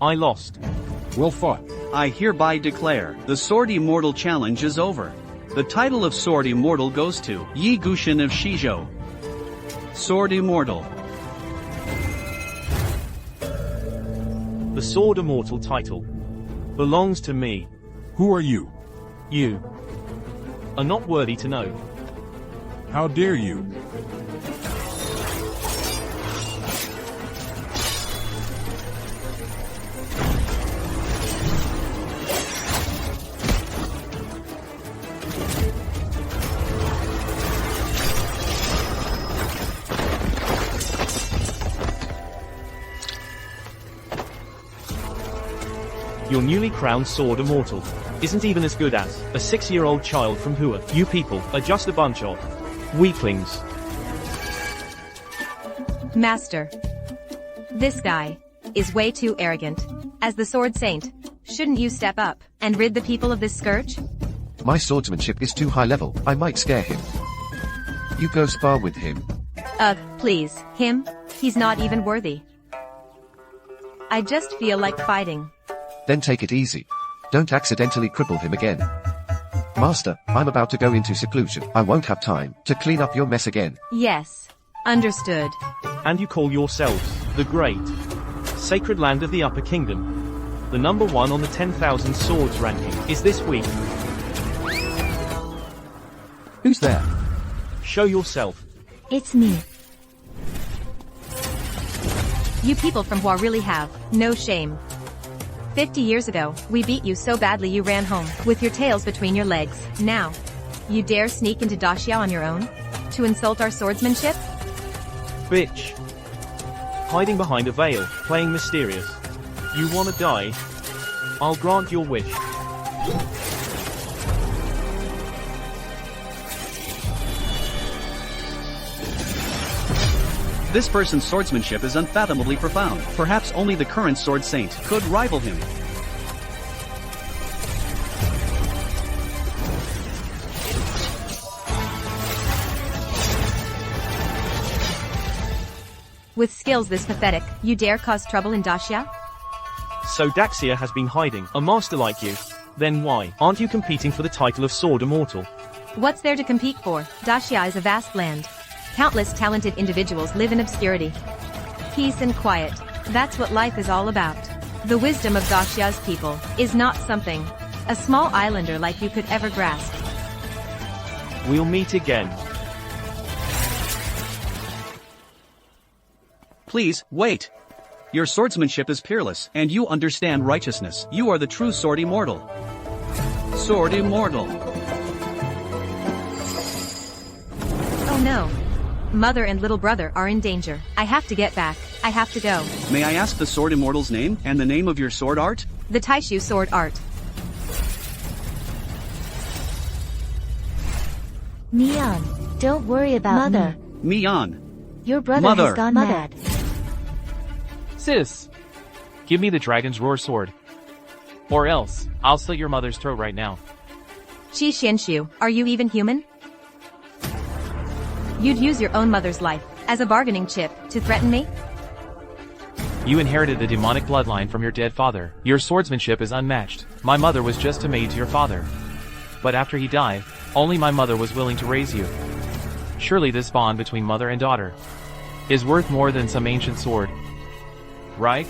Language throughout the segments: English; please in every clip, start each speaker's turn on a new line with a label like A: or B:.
A: I lost.
B: Well fought.
C: I hereby declare the Sword Immortal Challenge is over. The title of Sword Immortal goes to Yi Gushin of Shizhou. Sword Immortal.
A: The Sword Immortal title belongs to me.
B: Who are you?
A: You are not worthy to know.
B: How dare you?
A: Your newly crowned Sword Immortal isn't even as good as a 6-year-old child from Hua. You people are just a bunch of weaklings.
D: Master. This guy is way too arrogant. As the Sword Saint, shouldn't you step up and rid the people of this scourge?
E: My swordsmanship is too high level, I might scare him. You go spar with him.
D: Ugh, please, him? He's not even worthy. I just feel like fighting.
E: Then take it easy. Don't accidentally cripple him again. Master, I'm about to go into seclusion. I won't have time to clean up your mess again.
D: Yes. Understood.
A: And you call yourselves the Great Sacred Land of the Upper Kingdom. The number 1 on the 10,000 swords ranking is this week.
B: Who's that?
A: Show yourself.
D: It's me. You people from Hua really have no shame. 50 years ago, we beat you so badly you ran home with your tails between your legs. Now, you dare sneak into Daxia on your own? To insult our swordsmanship?
A: Bitch. Hiding behind a veil, playing mysterious. You wanna die? I'll grant your wish.
C: This person's swordsmanship is unfathomably profound. Perhaps only the current Sword Saint could rival him.
D: With skills this pathetic, you dare cause trouble in Daxia?
A: So Daxia has been hiding a master like you. Then why aren't you competing for the title of Sword Immortal?
D: What's there to compete for? Daxia is a vast land. Countless talented individuals live in obscurity. Peace and quiet. That's what life is all about. The wisdom of Daxia's people is not something a small islander like you could ever grasp.
A: We'll meet again.
C: Please, wait. Your swordsmanship is peerless, and you understand righteousness. You are the true Sword Immortal. Sword Immortal.
D: Oh no. Mother and little brother are in danger. I have to get back. I have to go.
C: May I ask the Sword Immortal's name, and the name of your sword art?
D: The Taishu sword art.
F: Mian, don't worry about
G: Mother.
C: Mian.
F: Your brother
C: Mother.
F: has gone mad.
G: Sis, give me the dragon's roar sword. Or else, I'll slit your mother's throat right now.
D: Qi Xinshu, are you even human? You'd use your own mother's life as a bargaining chip to threaten me?
G: You inherited the demonic bloodline from your dead father. Your swordsmanship is unmatched. My mother was just a maid to your father. But after he died, only my mother was willing to raise you. Surely this bond between mother and daughter is worth more than some ancient sword. Right?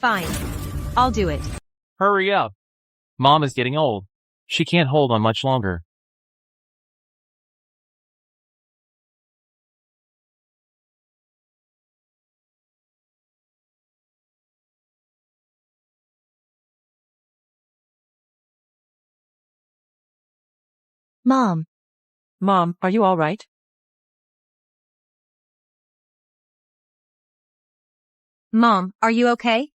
D: Fine. I'll do it.
G: Hurry up. Mom is getting old. She can't hold on much longer.
F: Mom.
H: Mom, are you all right?
D: Mom, are you okay?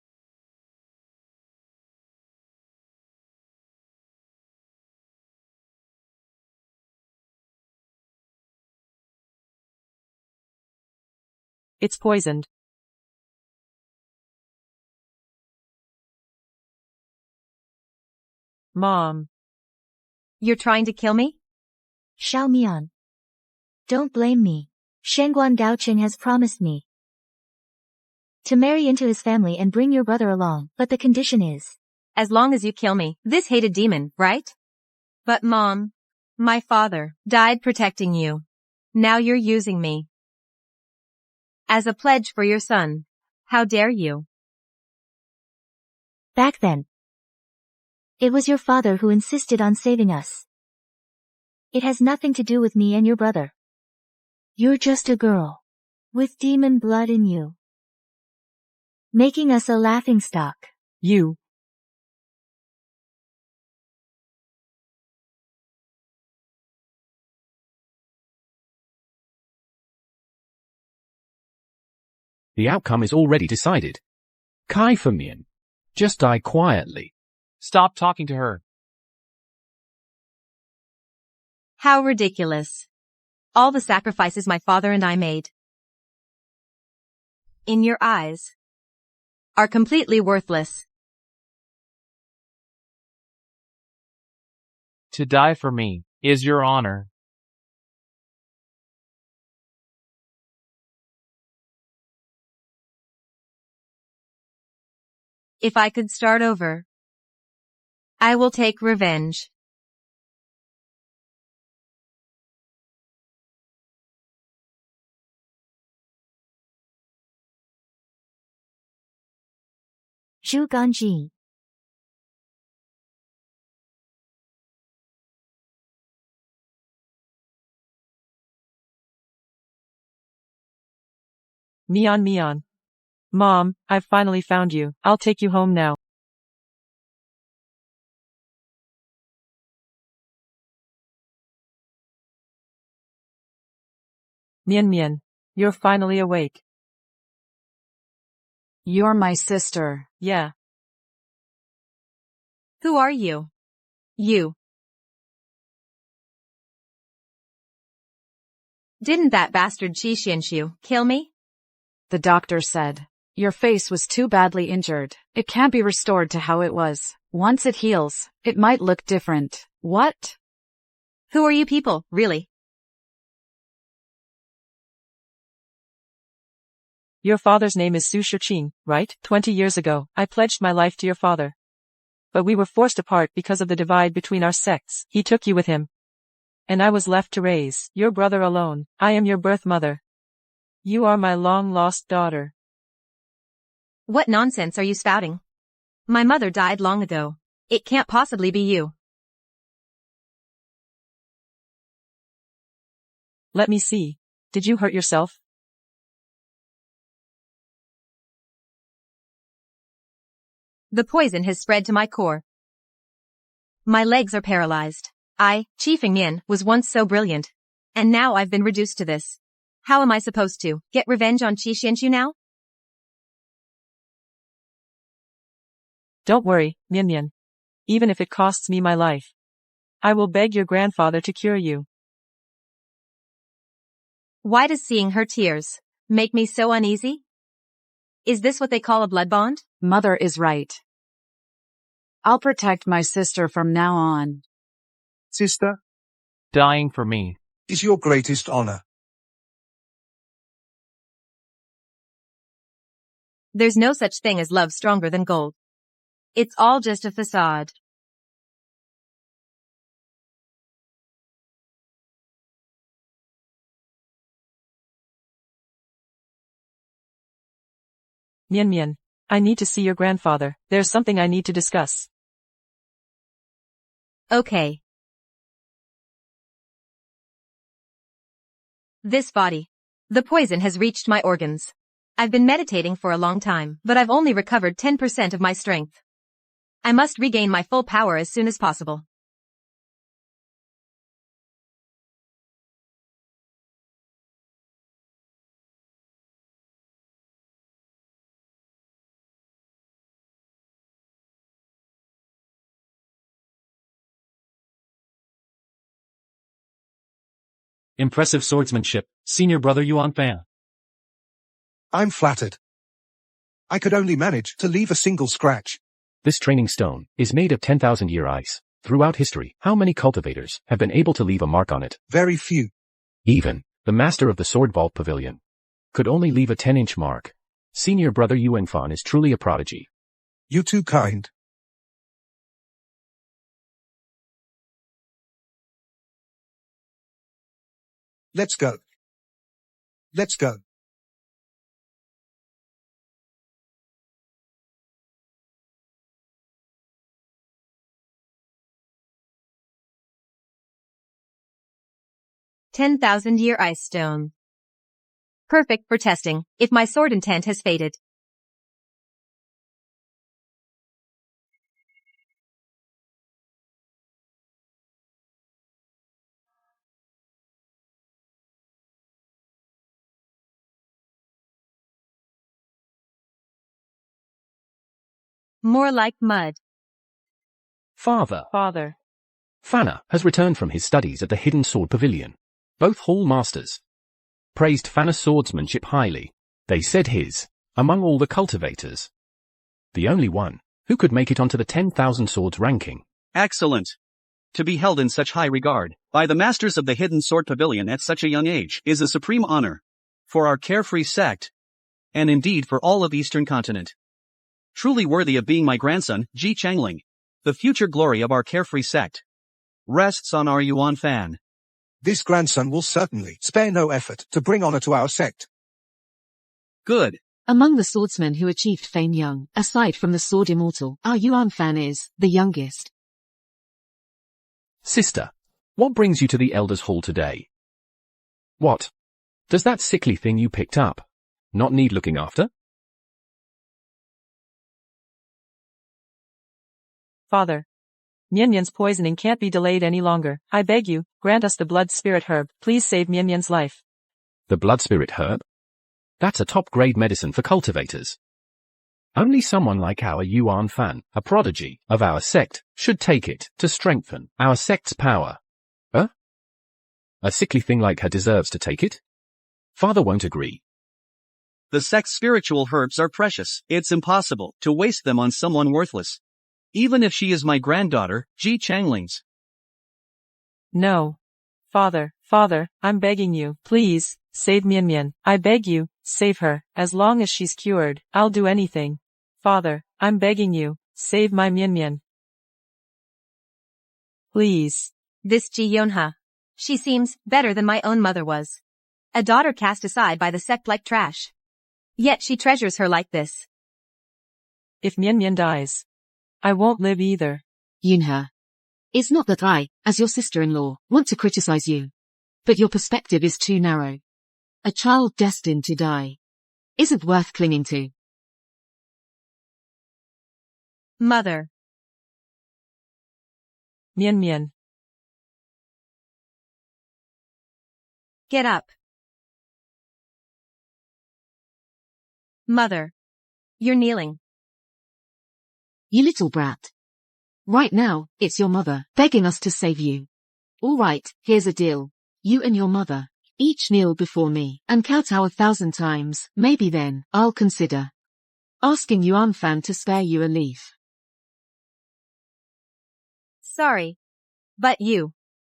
H: It's poisoned. Mom.
D: You're trying to kill me?
F: Xiaomian. Don't blame me. Shengguan Gaochen has promised me. To marry into his family and bring your brother along, but the condition is.
D: As long as you kill me, this hated demon, right? But Mom, my father died protecting you. Now you're using me as a pledge for your son. How dare you?
F: Back then, it was your father who insisted on saving us. It has nothing to do with me and your brother. You're just a girl with demon blood in you, making us a laughingstock.
H: You.
I: The outcome is already decided. Kai for Mian. Just die quietly.
G: Stop talking to her.
D: How ridiculous. All the sacrifices my father and I made, in your eyes, are completely worthless.
G: To die for me is your honor.
D: If I could start over, I will take revenge.
F: Zhu Ganji.
H: Mian. Mom, I've finally found you. I'll take you home now. Mian, you're finally awake.
J: You're my sister.
H: Yeah.
D: Who are you? You. Didn't that bastard Qi Xianxiu kill me?
J: The doctor said, your face was too badly injured. It can't be restored to how it was. Once it heals, it might look different. What?
D: Who are you people, really?
H: Your father's name is Su Shiqing, right? 20 years ago, I pledged my life to your father. But we were forced apart because of the divide between our sects. He took you with him. And I was left to raise your brother alone. I am your birth mother. You are my long-lost daughter.
D: What nonsense are you spouting? My mother died long ago. It can't possibly be you.
H: Let me see. Did you hurt yourself?
D: The poison has spread to my core. My legs are paralyzed. I, Qi Fengmian, was once so brilliant. And now I've been reduced to this. How am I supposed to get revenge on Qi Xianxiu now?
H: Don't worry, Mian. Even if it costs me my life, I will beg your grandfather to cure you.
D: Why does seeing her tears make me so uneasy? Is this what they call a blood bond?
J: Mother is right. I'll protect my sister from now on.
K: Sister,
G: Dying for me
K: is your greatest honor.
D: There's no such thing as love stronger than gold. It's all just a facade.
H: Mian, I need to see your grandfather. There's something I need to discuss.
D: Okay. This body. The poison has reached my organs. I've been meditating for a long time, but I've only recovered 10% of my strength. I must regain my full power as soon as possible.
A: Impressive swordsmanship, senior brother Yuan Fan.
K: I'm flattered. I could only manage to leave a single scratch.
I: This training stone is made of 10,000-year ice. Throughout history, how many cultivators have been able to leave a mark on it?
K: Very few.
I: Even the master of the Sword Vault Pavilion could only leave a 10-inch mark. Senior brother Yuan Fan is truly a prodigy.
K: You too kind. Let's go. Let's go.
D: $10,000-year ice stone. Perfect for testing, if my sword intent has faded. More like mud.
I: Father.
H: Father.
I: Fana has returned from his studies at the Hidden Sword Pavilion. Both Hall Masters praised Fana's swordsmanship highly. They said his, among all the cultivators, the only one who could make it onto the 10,000 swords ranking.
C: Excellent. To be held in such high regard by the masters of the Hidden Sword Pavilion at such a young age is a supreme honor for our carefree sect, and indeed for all of Eastern Continent. Truly worthy of being my grandson, Ji Changling. The future glory of our carefree sect rests on our Yuan Fan.
K: This grandson will certainly spare no effort to bring honor to our sect.
C: Good.
L: Among the swordsmen who achieved fame young, aside from the sword immortal, our Yuan Fan is the youngest.
I: Sister, what brings you to the Elders' Hall today? What? Does that sickly thing you picked up not need looking after?
H: Father. Mian poisoning can't be delayed any longer. I beg you, grant us the blood spirit herb. Please save Mian's life.
I: The blood spirit herb? That's a top-grade medicine for cultivators. Only someone like our Yuan Fan, a prodigy of our sect, should take it to strengthen our sect's power. Huh? A sickly thing like her deserves to take it? Father won't agree.
C: The sect's spiritual herbs are precious. It's impossible to waste them on someone worthless. Even if she is my granddaughter, Ji Changling's.
H: No. Father, I'm begging you, please, save Mian. I beg you, save her. As long as she's cured, I'll do anything. Father, I'm begging you, save my Mian. Please.
D: This Ji Yonha. She seems better than my own mother was. A daughter cast aside by the sect like trash. Yet she treasures her like this.
H: If Mian dies, I won't live either.
L: Yunha. It's not that I, as your sister-in-law, want to criticize you. But your perspective is too narrow. A child destined to die isn't worth clinging to.
D: Mother.
H: Mian.
D: Get up. Mother. You're kneeling.
L: You little brat. Right now, it's your mother, begging us to save you. All right, here's a deal. You and your mother, each kneel before me, and count our 1,000 times. Maybe then, I'll consider asking Yuan Fan to spare you a leaf.
D: Sorry. But you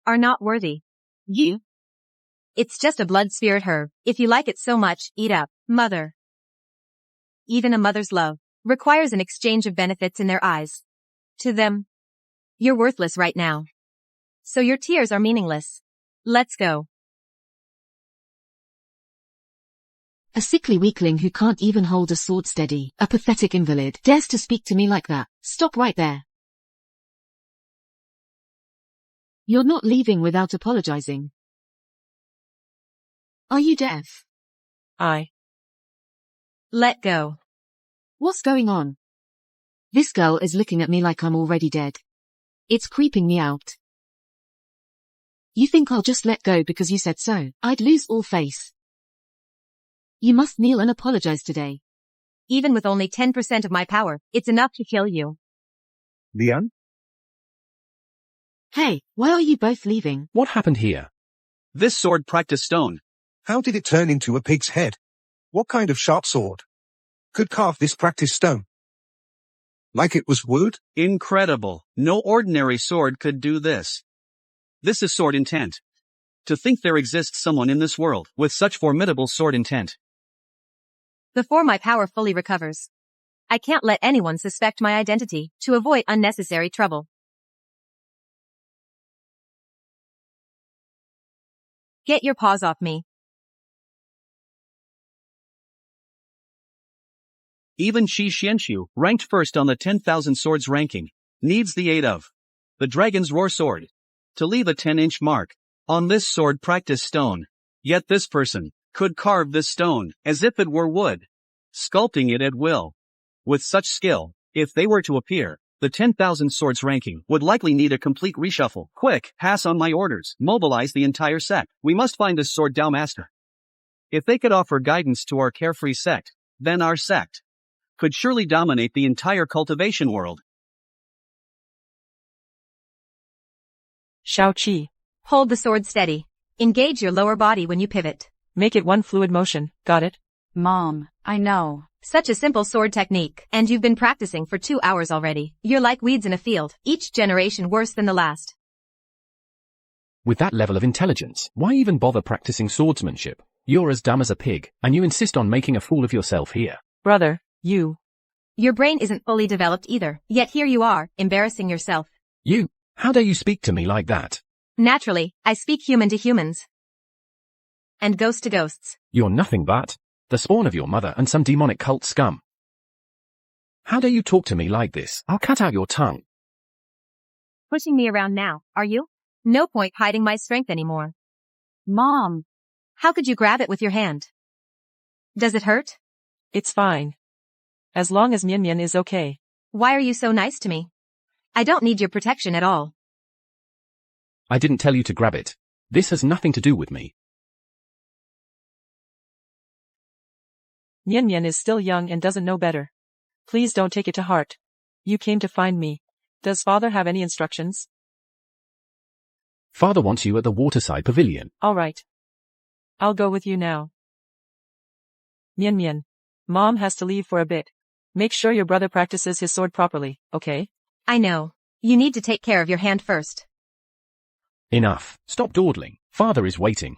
D: are not worthy.
L: You?
D: It's just a blood spirit herb. If you like it so much, eat up, mother. Even a mother's love requires an exchange of benefits in their eyes. To them, you're worthless right now. So your tears are meaningless. Let's go.
L: A sickly weakling who can't even hold a sword steady, a pathetic invalid, dares to speak to me like that. Stop right there. You're not leaving without apologizing. Are you deaf?
D: Let go.
L: What's going on? This girl is looking at me like I'm already dead. It's creeping me out. You think I'll just let go because you said so? I'd lose all face. You must kneel and apologize today.
D: Even with only 10% of my power, it's enough to kill you.
K: Lian?
L: Hey, why are you both leaving?
I: What happened here?
C: This sword practice stone.
K: How did it turn into a pig's head? What kind of sharp sword could carve this practice stone? Like it was wood?
C: Incredible. No ordinary sword could do this. This is sword intent. To think there exists someone in this world with such formidable sword intent.
D: before my power fully recovers. I can't let anyone suspect my identity to avoid unnecessary trouble. Get your paws off me.
C: Even Shi Xianxiu, ranked first on the 10,000 swords ranking, needs the aid of the Dragon's Roar sword to leave a 10-inch mark on this sword practice stone. Yet this person could carve this stone as if it were wood, sculpting it at will. With such skill, if they were to appear, the 10,000 swords ranking would likely need a complete reshuffle. Quick, pass on my orders. Mobilize the entire sect. We must find this sword Dao master. If they could offer guidance to our carefree sect, then our sect could surely dominate the entire cultivation world.
H: Shao Qi.
D: Hold the sword steady. Engage your lower body when you pivot.
H: Make it one fluid motion, got it?
J: Mom, I know.
D: Such a simple sword technique, and you've been practicing for 2 hours already. You're like weeds in a field, each generation worse than the last.
I: With that level of intelligence, why even bother practicing swordsmanship? You're as dumb as a pig, and you insist on making a fool of yourself here.
H: Brother, you.
D: Your brain isn't fully developed either, yet here you are, embarrassing yourself.
I: You, how dare you speak to me like that?
D: Naturally, I speak human to humans. And ghost to ghosts.
I: You're nothing but the spawn of your mother and some demonic cult scum. How dare you talk to me like this? I'll cut out your tongue.
D: Pushing me around now, are you? No point hiding my strength anymore.
J: Mom.
D: How could you grab it with your hand? Does it hurt?
H: It's fine. As long as Mian Mian is okay.
D: Why are you so nice to me? I don't need your protection at all.
I: I didn't tell you to grab it. This has nothing to do with me.
H: Mian Mian is still young and doesn't know better. Please don't take it to heart. You came to find me. Does father have any instructions?
I: Father wants you at the waterside pavilion.
H: All right. I'll go with you now. Mian Mian. Mom has to leave for a bit. Make sure your brother practices his sword properly, okay?
D: I know. You need to take care of your hand first.
I: Enough. Stop dawdling. Father is waiting.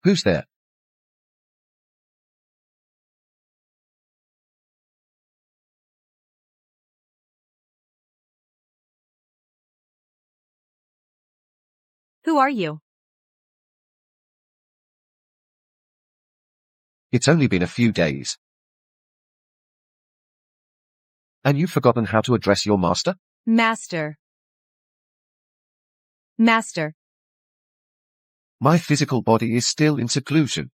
E: Who's there?
D: Who are you?
E: It's only been a few days. And you've forgotten how to address your master?
D: Master. Master.
E: My physical body is still in seclusion.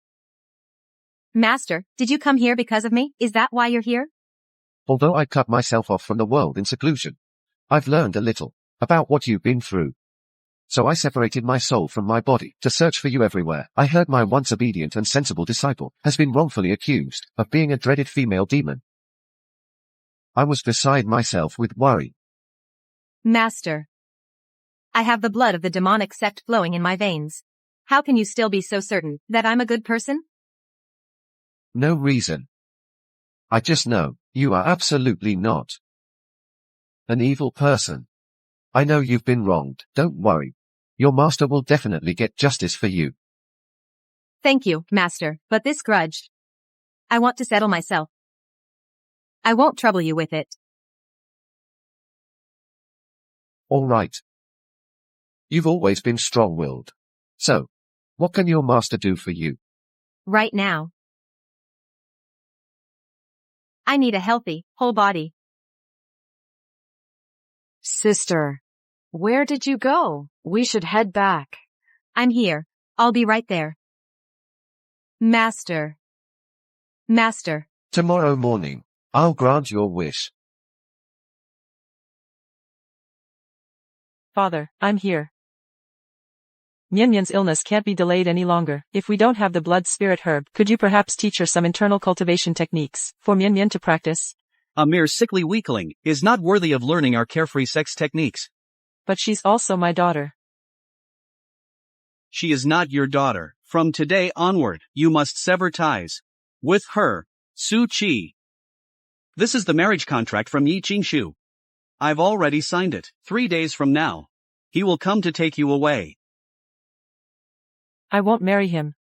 D: Master, did you come here because of me? Is that why you're here?
E: Although I cut myself off from the world in seclusion, I've learned a little about what you've been through. So I separated my soul from my body to search for you everywhere. I heard my once obedient and sensible disciple has been wrongfully accused of being a dreaded female demon. I was beside myself with worry.
D: Master. I have the blood of the demonic sect flowing in my veins. How can you still be so certain that I'm a good person?
E: No reason. I just know you are absolutely not an evil person. I know you've been wronged. Don't worry. Your master will definitely get justice for you.
D: Thank you, Master, but this grudge, I want to settle myself. I won't trouble you with it.
E: All right. You've always been strong-willed. So, what can your master do for you?
D: Right now, I need a healthy, whole body.
J: Sister. Where did you go? We should head back.
D: I'm here. I'll be right there. Master. Master.
E: Tomorrow morning, I'll grant your wish.
H: Father, I'm here. Mian Mian's illness can't be delayed any longer. If we don't have the blood spirit herb, could you perhaps teach her some internal cultivation techniques for Mian Mian to practice?
C: A mere sickly weakling is not worthy of learning our carefree sex techniques.
H: But she's also my daughter.
C: She is not your daughter. From today onward, you must sever ties with her, Su Qi. This is the marriage contract from Yi Jingshu. I've already signed it. 3 days from now, He will come to take you away.
H: I won't marry him.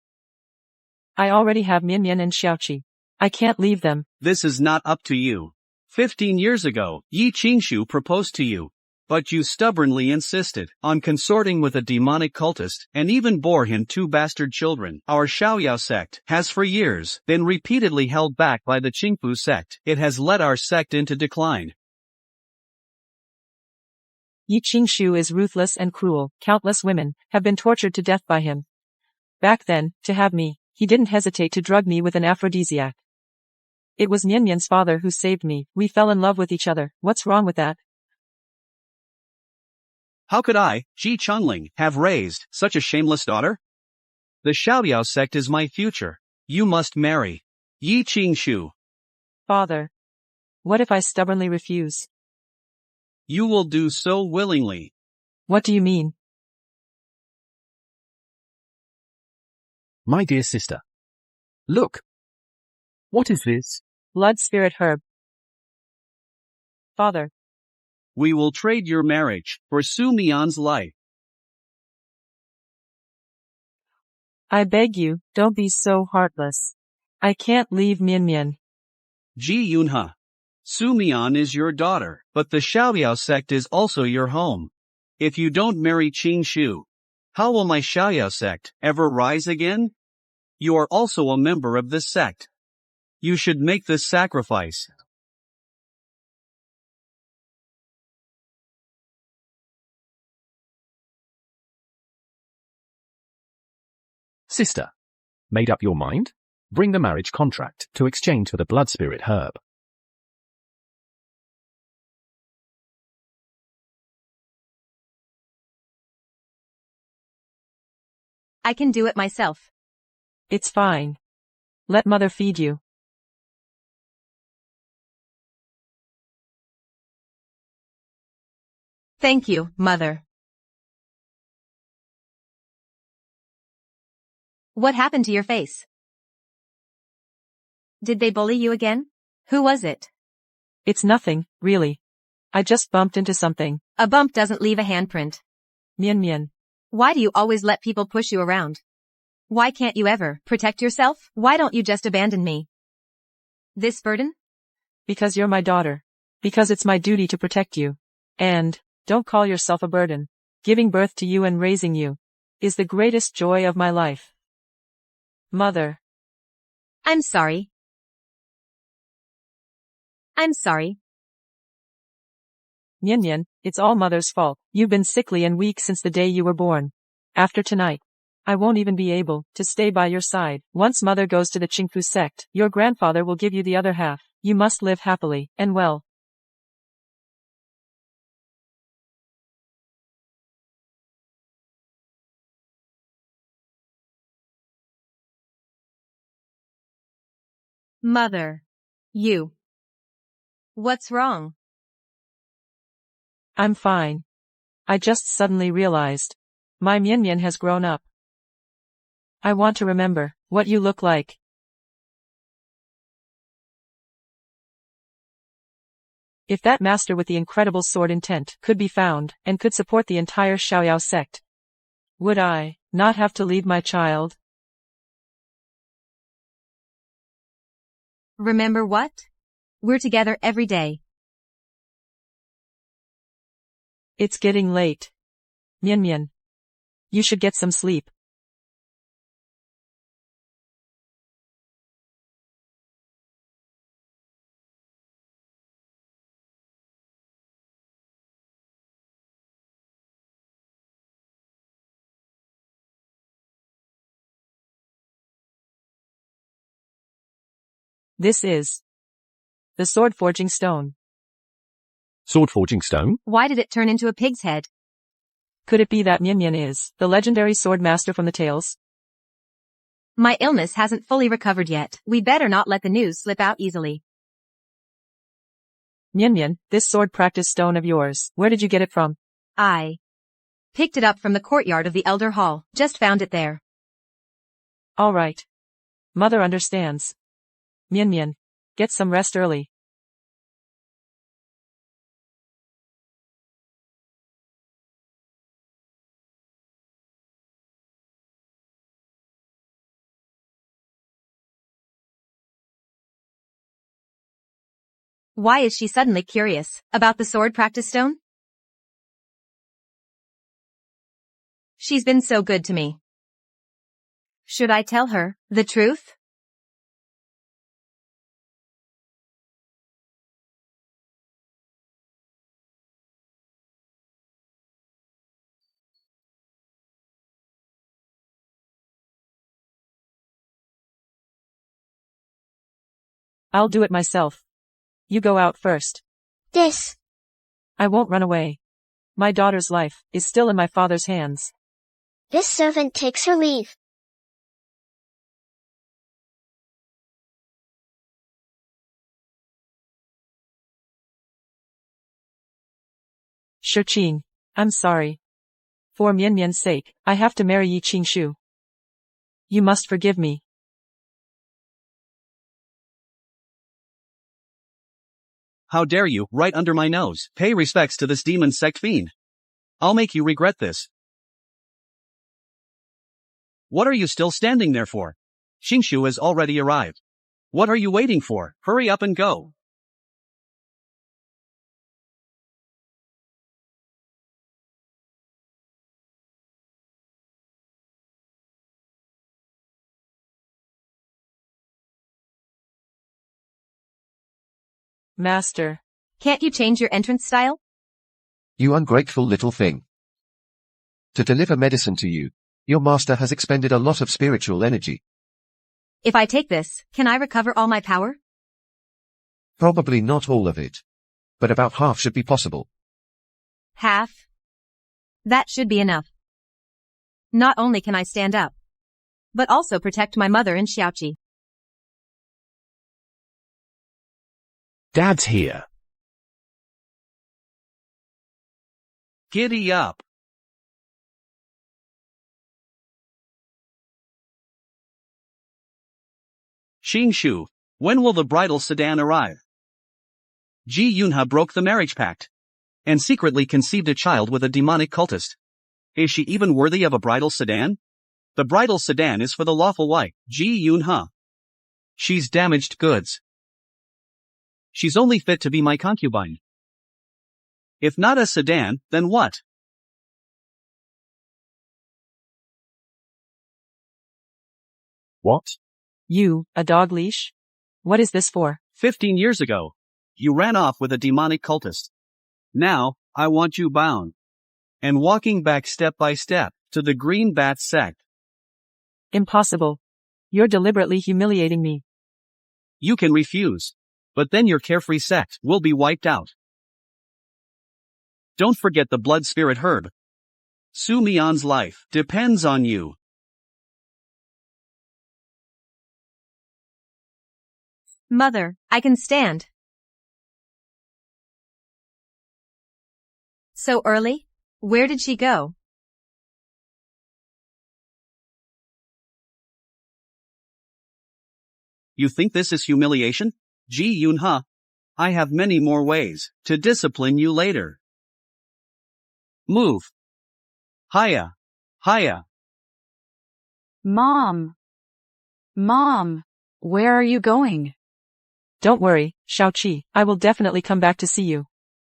H: I already have Mian Mian and Xiaoqi. I can't leave them.
C: This is not up to you. 15 years ago, Yi Qingshu proposed to you. But you stubbornly insisted on consorting with a demonic cultist and even bore him 2 bastard children. Our Xiaoyao sect has for years been repeatedly held back by the Qingfu sect. It has led our sect into decline.
H: Yi Qingshu is ruthless and cruel. Countless women have been tortured to death by him. Back then, to have me, he didn't hesitate to drug me with an aphrodisiac. It was Mian Mian's father who saved me. We fell in love with each other. What's wrong with that?
C: How could I, Ji Chunling, have raised such a shameless daughter? The Xiaoyao sect is my future. You must marry Yi Qingshu.
H: Father. What if I stubbornly refuse?
C: You will do so willingly.
H: What do you mean?
I: My dear sister. Look. What is this?
H: Blood spirit herb. Father.
C: We will trade your marriage for Su Mian's life.
H: I beg you, don't be so heartless. I can't leave Mian Mian.
C: Ji Yunha. Su Mian is your daughter, but the Xiaoyao sect is also your home. If you don't marry Qing Shu, how will my Xiaoyao sect ever rise again? You are also a member of this sect. You should make this sacrifice.
I: Sister. Made up your mind? Bring the marriage contract to exchange for the blood spirit herb.
D: I can do it myself.
H: It's fine. Let mother feed you.
D: Thank you, mother. What happened to your face? Did they bully you again? Who was it?
H: It's nothing, really. I just bumped into something.
D: A bump doesn't leave a handprint.
H: Mian Mian.
D: Why do you always let people push you around? Why can't you ever protect yourself? Why don't you just abandon me? This burden?
H: Because you're my daughter. Because it's my duty to protect you. And, don't call yourself a burden. Giving birth to you and raising you is the greatest joy of my life. Mother.
D: I'm sorry. I'm sorry.
H: Mian Mian, it's all mother's fault. You've been sickly and weak since the day you were born. After tonight, I won't even be able to stay by your side. Once mother goes to the Qingfu sect, your grandfather will give you the other half. You must live happily and well.
D: Mother. You. What's wrong?
H: I'm fine. I just suddenly realized. My Mian Mian has grown up. I want to remember what you look like. If that master with the incredible sword intent could be found and could support the entire Xiaoyao sect, would I not have to leave my child?
D: Remember what? We're together every day.
H: It's getting late. Mian Mian. You should get some sleep. This is the sword forging stone.
I: Sword forging stone?
D: Why did it turn into a pig's head?
H: Could it be that Mian Mian is the legendary sword master from the tales?
D: My illness hasn't fully recovered yet. We better not let the news slip out easily.
H: Mian Mian, this sword practice stone of yours, where did you get it from?
D: I picked it up from the courtyard of the Elder Hall. Just found it there.
H: All right. Mother understands. Mian Mian, get some rest early.
D: Why is she suddenly curious about the sword practice stone? She's been so good to me. Should I tell her the truth?
H: I'll do it myself. You go out first.
F: This.
H: I won't run away. My daughter's life is still in my father's hands.
F: This servant takes her leave.
H: Shirqing, I'm sorry. For Mian Mian's sake, I have to marry Yi Qingshu. You must forgive me.
C: How dare you, right under my nose, pay respects to this demon sect fiend? I'll make you regret this. What are you still standing there for? Qingshu has already arrived. What are you waiting for? Hurry up and go.
H: Master.
D: Can't you change your entrance style?
E: You ungrateful little thing. To deliver medicine to you, your master has expended a lot of spiritual energy.
D: If I take this, can I recover all my power?
E: Probably not all of it. But about half should be possible.
D: Half? That should be enough. Not only can I stand up, but also protect my mother and Xiaoqi.
I: Dad's here.
C: Giddy up. Qingshu, when will the bridal sedan arrive? Ji Yunha broke the marriage pact and secretly conceived a child with a demonic cultist. Is she even worthy of a bridal sedan? The bridal sedan is for the lawful wife, Ji Yunha. She's damaged goods. She's only fit to be my concubine. If not a sedan, then what?
I: What?
H: You, a dog leash? What is this for?
C: 15 years ago, you ran off with a demonic cultist. Now, I want you bound and walking back step by step to the Green Bat sect.
H: Impossible. You're deliberately humiliating me.
C: You can refuse, but then your carefree sect will be wiped out. Don't forget the blood spirit herb. Su Mian's life depends on you.
D: Mother, I can stand. So early? Where did she go?
C: You think this is humiliation? Ji Yunha, I have many more ways to discipline you later. Move. Hiya. Hiya.
J: Mom. Mom, where are you going?
H: Don't worry, Xiaoqi, I will definitely come back to see you.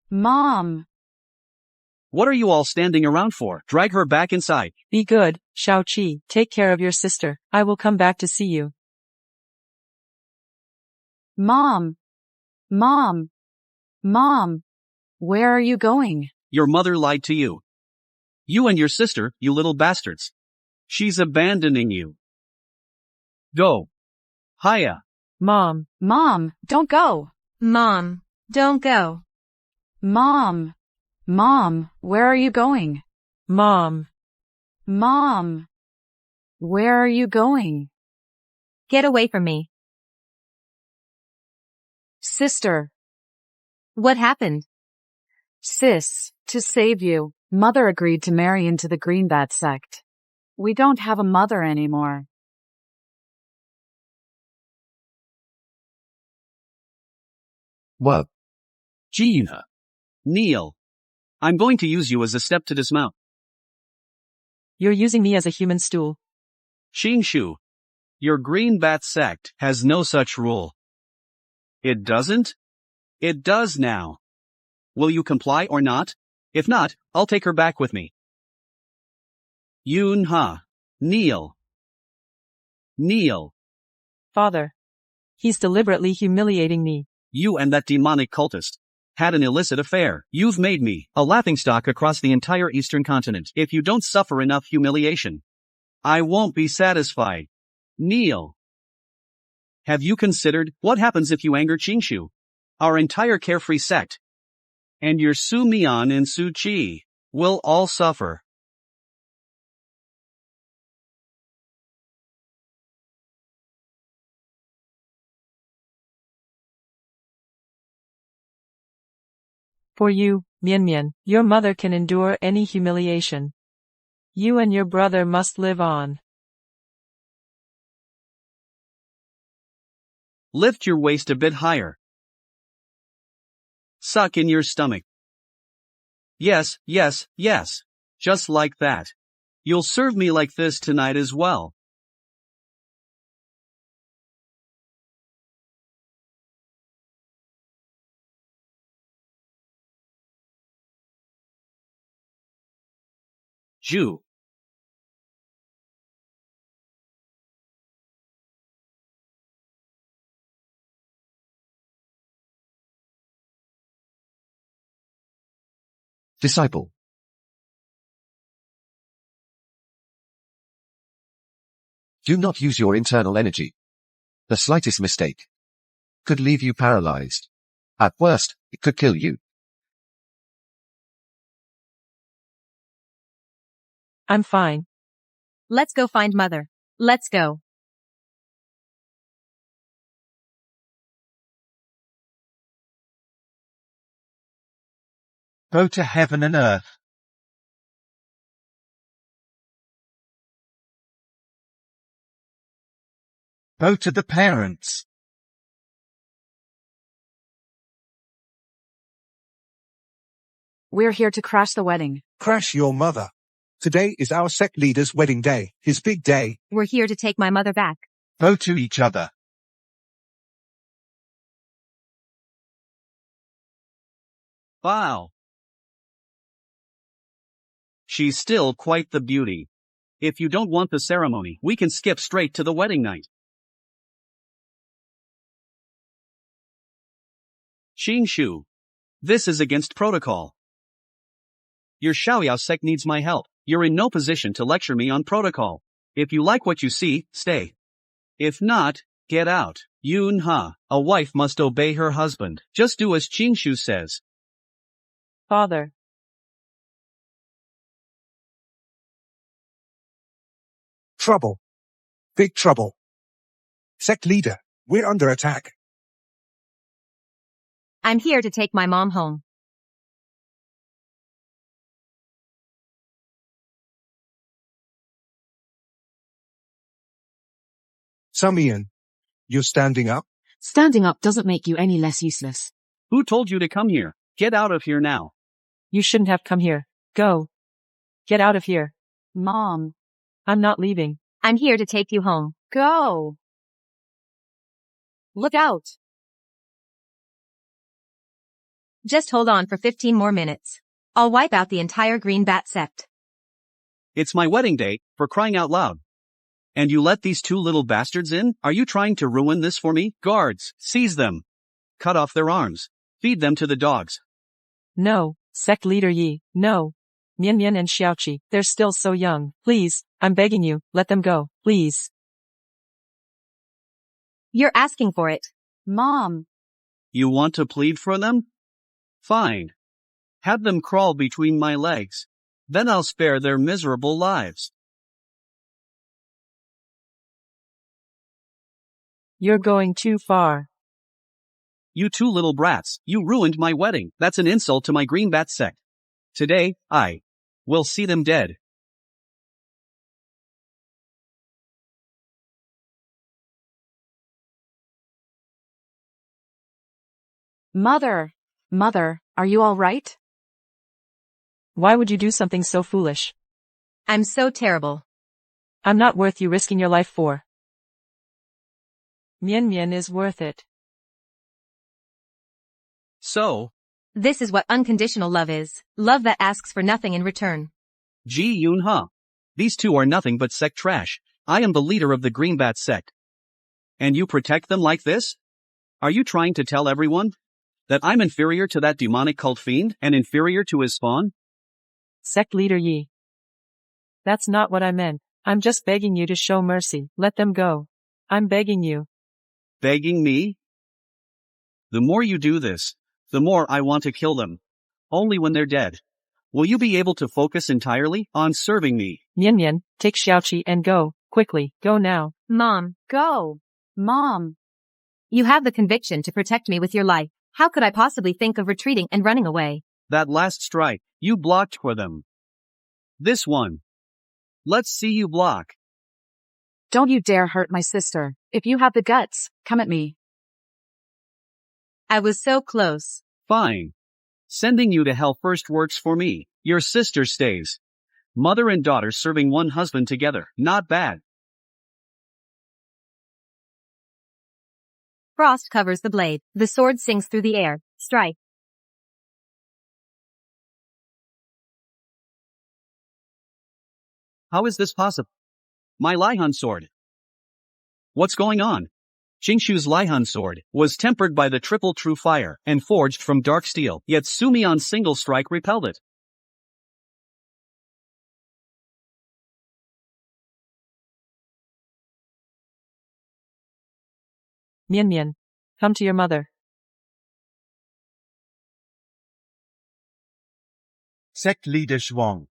J: Mom.
C: What are you all standing around for? Drag her back inside.
H: Be good, Xiaoqi, take care of your sister. I will come back to see you.
J: Mom. Mom. Mom. Where are you going?
C: Your mother lied to you. You and your sister, you little bastards. She's abandoning you. Go. Hiya.
H: Mom.
J: Mom, don't go.
D: Mom, don't go.
J: Mom. Mom, where are you going?
H: Mom.
J: Mom. Where are you going?
D: Get away from me.
J: Sister.
D: What happened?
J: Sis, to save you, Mother agreed to marry into the Green Bat sect. We don't have a mother anymore.
E: What?
C: Ji Yunha. Kneel. I'm going to use you as a step to dismount.
H: You're using me as a human stool.
C: Qingshu. Your Green Bat sect has no such rule. It doesn't? It does now. Will you comply or not? If not, I'll take her back with me. Yun-ha. Kneel. Kneel.
H: Father. He's deliberately humiliating me.
C: You and that demonic cultist had an illicit affair. You've made me a laughingstock across the entire eastern continent. If you don't suffer enough humiliation, I won't be satisfied. Kneel. Have you considered what happens if you anger Qingshu, our entire carefree sect, and your Su Mian and Su Qi will all suffer?
H: For you, Mian Mian, your mother can endure any humiliation. You and your brother must live on.
C: Lift your waist a bit higher. Suck in your stomach. Yes, yes, yes. Just like that. You'll serve me like this tonight as well. Jew.
E: Disciple. Do not use your internal energy. The slightest mistake could leave you paralyzed. At worst, it could kill you.
H: I'm fine.
D: Let's go find Mother. Let's go.
M: Go to heaven and earth. Go to the parents.
J: We're here to crash the wedding.
K: Crash your mother. Today is our sect leader's wedding day, his big day.
D: We're here to take my mother back.
M: Go to each other.
C: Wow. She's still quite the beauty. If you don't want the ceremony, we can skip straight to the wedding night. Qingshu. This is against protocol. Your Xiaoyao sect needs my help. You're in no position to lecture me on protocol. If you like what you see, stay. If not, get out. Yun-ha. A wife must obey her husband. Just do as Qingshu says.
H: Father.
K: Trouble. Big trouble. Sect leader, we're under attack.
D: I'm here to take my mom home.
K: Sumian, you're standing up?
L: Standing up doesn't make you any less useless.
C: Who told you to come here? Get out of here now.
H: You shouldn't have come here. Go. Get out of here.
J: Mom.
H: I'm not leaving.
D: I'm here to take you home.
J: Go. Look out.
D: Just hold on for 15 more minutes. I'll wipe out the entire Green Bat sect.
C: It's my wedding day, for crying out loud. And you let these two little bastards in? Are you trying to ruin this for me? Guards, seize them. Cut off their arms. Feed them to the dogs.
H: No, sect leader Yi, no. Mian Mian and Xiaoqi, they're still so young. Please, I'm begging you, let them go, please.
D: You're asking for it.
J: Mom.
C: You want to plead for them? Fine. Have them crawl between my legs. Then I'll spare their miserable lives.
H: You're going too far.
C: You two little brats, you ruined my wedding. That's an insult to my Green Bat sect. Today, I will see them dead.
J: Mother. Mother, are you all right?
H: Why would you do something so foolish?
D: I'm so terrible.
H: I'm not worth you risking your life for. Mian Mian is worth it.
C: So,
D: This is what unconditional love is. Love that asks for nothing in return.
C: Ji Yoon Ha. These two are nothing but sect trash. I am the leader of the Greenbat sect. And you protect them like this? Are you trying to tell everyone that I'm inferior to that demonic cult fiend and inferior to his spawn?
H: Sect leader Yi. That's not what I meant. I'm just begging you to show mercy. Let them go. I'm begging you.
C: Begging me? The more you do this, the more I want to kill them. Only when they're dead. Will you be able to focus entirely on serving me?
H: Mian Mian, take Xiaoqi and go. Quickly, go now.
D: Mom,
J: Go. Mom.
D: you have the conviction to protect me with your life. How could I possibly think of retreating and running away?
C: That last strike, you blocked for them. This one. Let's see you block.
J: Don't you dare hurt my sister. If you have the guts, come at me.
D: I was so close.
C: Fine. Sending you to hell first works for me. Your sister stays. Mother and daughter serving one husband together. Not bad.
D: Frost covers the blade. The sword sings through the air. Strike.
C: How is this possible? My Laihan sword. What's going on? Jingshu's Laihan sword was tempered by the triple true fire and forged from dark steel, yet Sumion's single strike repelled it.
H: Mian Mian, come to your mother.
M: Sect leader Zhuang.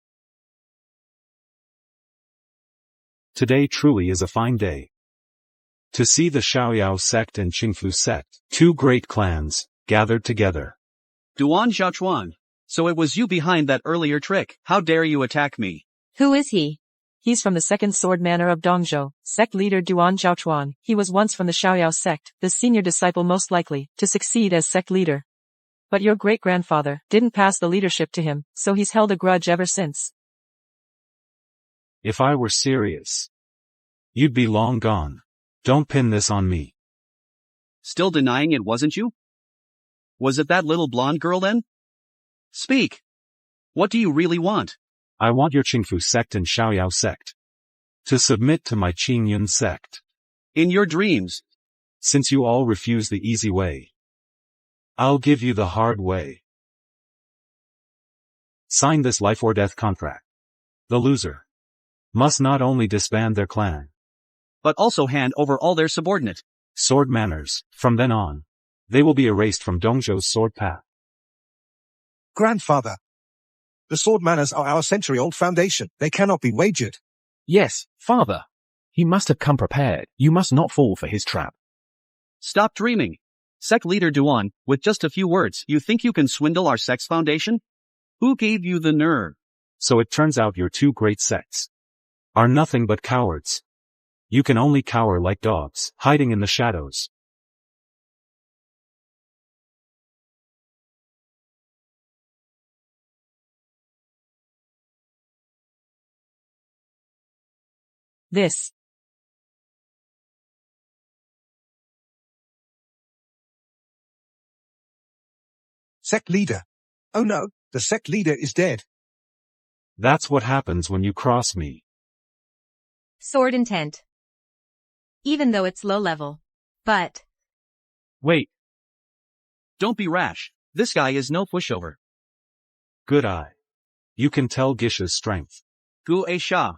B: Today truly is a fine day. To see the Xiaoyao sect and Qingfu sect, two great clans, gathered together.
C: Duan Xiaochuan. So it was you behind that earlier trick. How dare you attack me?
D: Who is he?
H: He's from the second sword manor of Dongzhou, sect leader Duan Zhaochuan. He was once from the Xiaoyao sect, the senior disciple most likely to succeed as sect leader. But your great-grandfather didn't pass the leadership to him, so he's held a grudge ever since.
B: If I were serious, you'd be long gone. Don't pin this on me.
C: Still denying it wasn't you? Was it that little blonde girl then? Speak. What do you really want?
B: I want your Qingfu sect and Xiaoyao sect to submit to my Qingyun sect.
C: In your dreams.
B: Since you all refuse the easy way, I'll give you the hard way. Sign this life or death contract. The loser must not only disband their clan,
C: but also hand over all their subordinate
B: sword manners. From then on, they will be erased from Dongzhou's sword path.
K: Grandfather. The sword manners are our century-old foundation. They cannot be wagered.
I: Yes, father. He must have come prepared. You must not fall for his trap.
C: Stop dreaming. Sect leader Duan, with just a few words, you think you can swindle our sect's foundation? Who gave you the nerve?
B: So it turns out your two great sects are nothing but cowards. You can only cower like dogs, hiding in the shadows.
H: This.
K: Sect leader. Oh no, the sect leader is dead.
B: That's what happens when you cross me.
D: Sword intent. Even though it's low level. But.
B: Wait.
C: Don't be rash. This guy is no pushover.
B: Good eye. You can tell Gisha's strength.
C: Gu A Sha.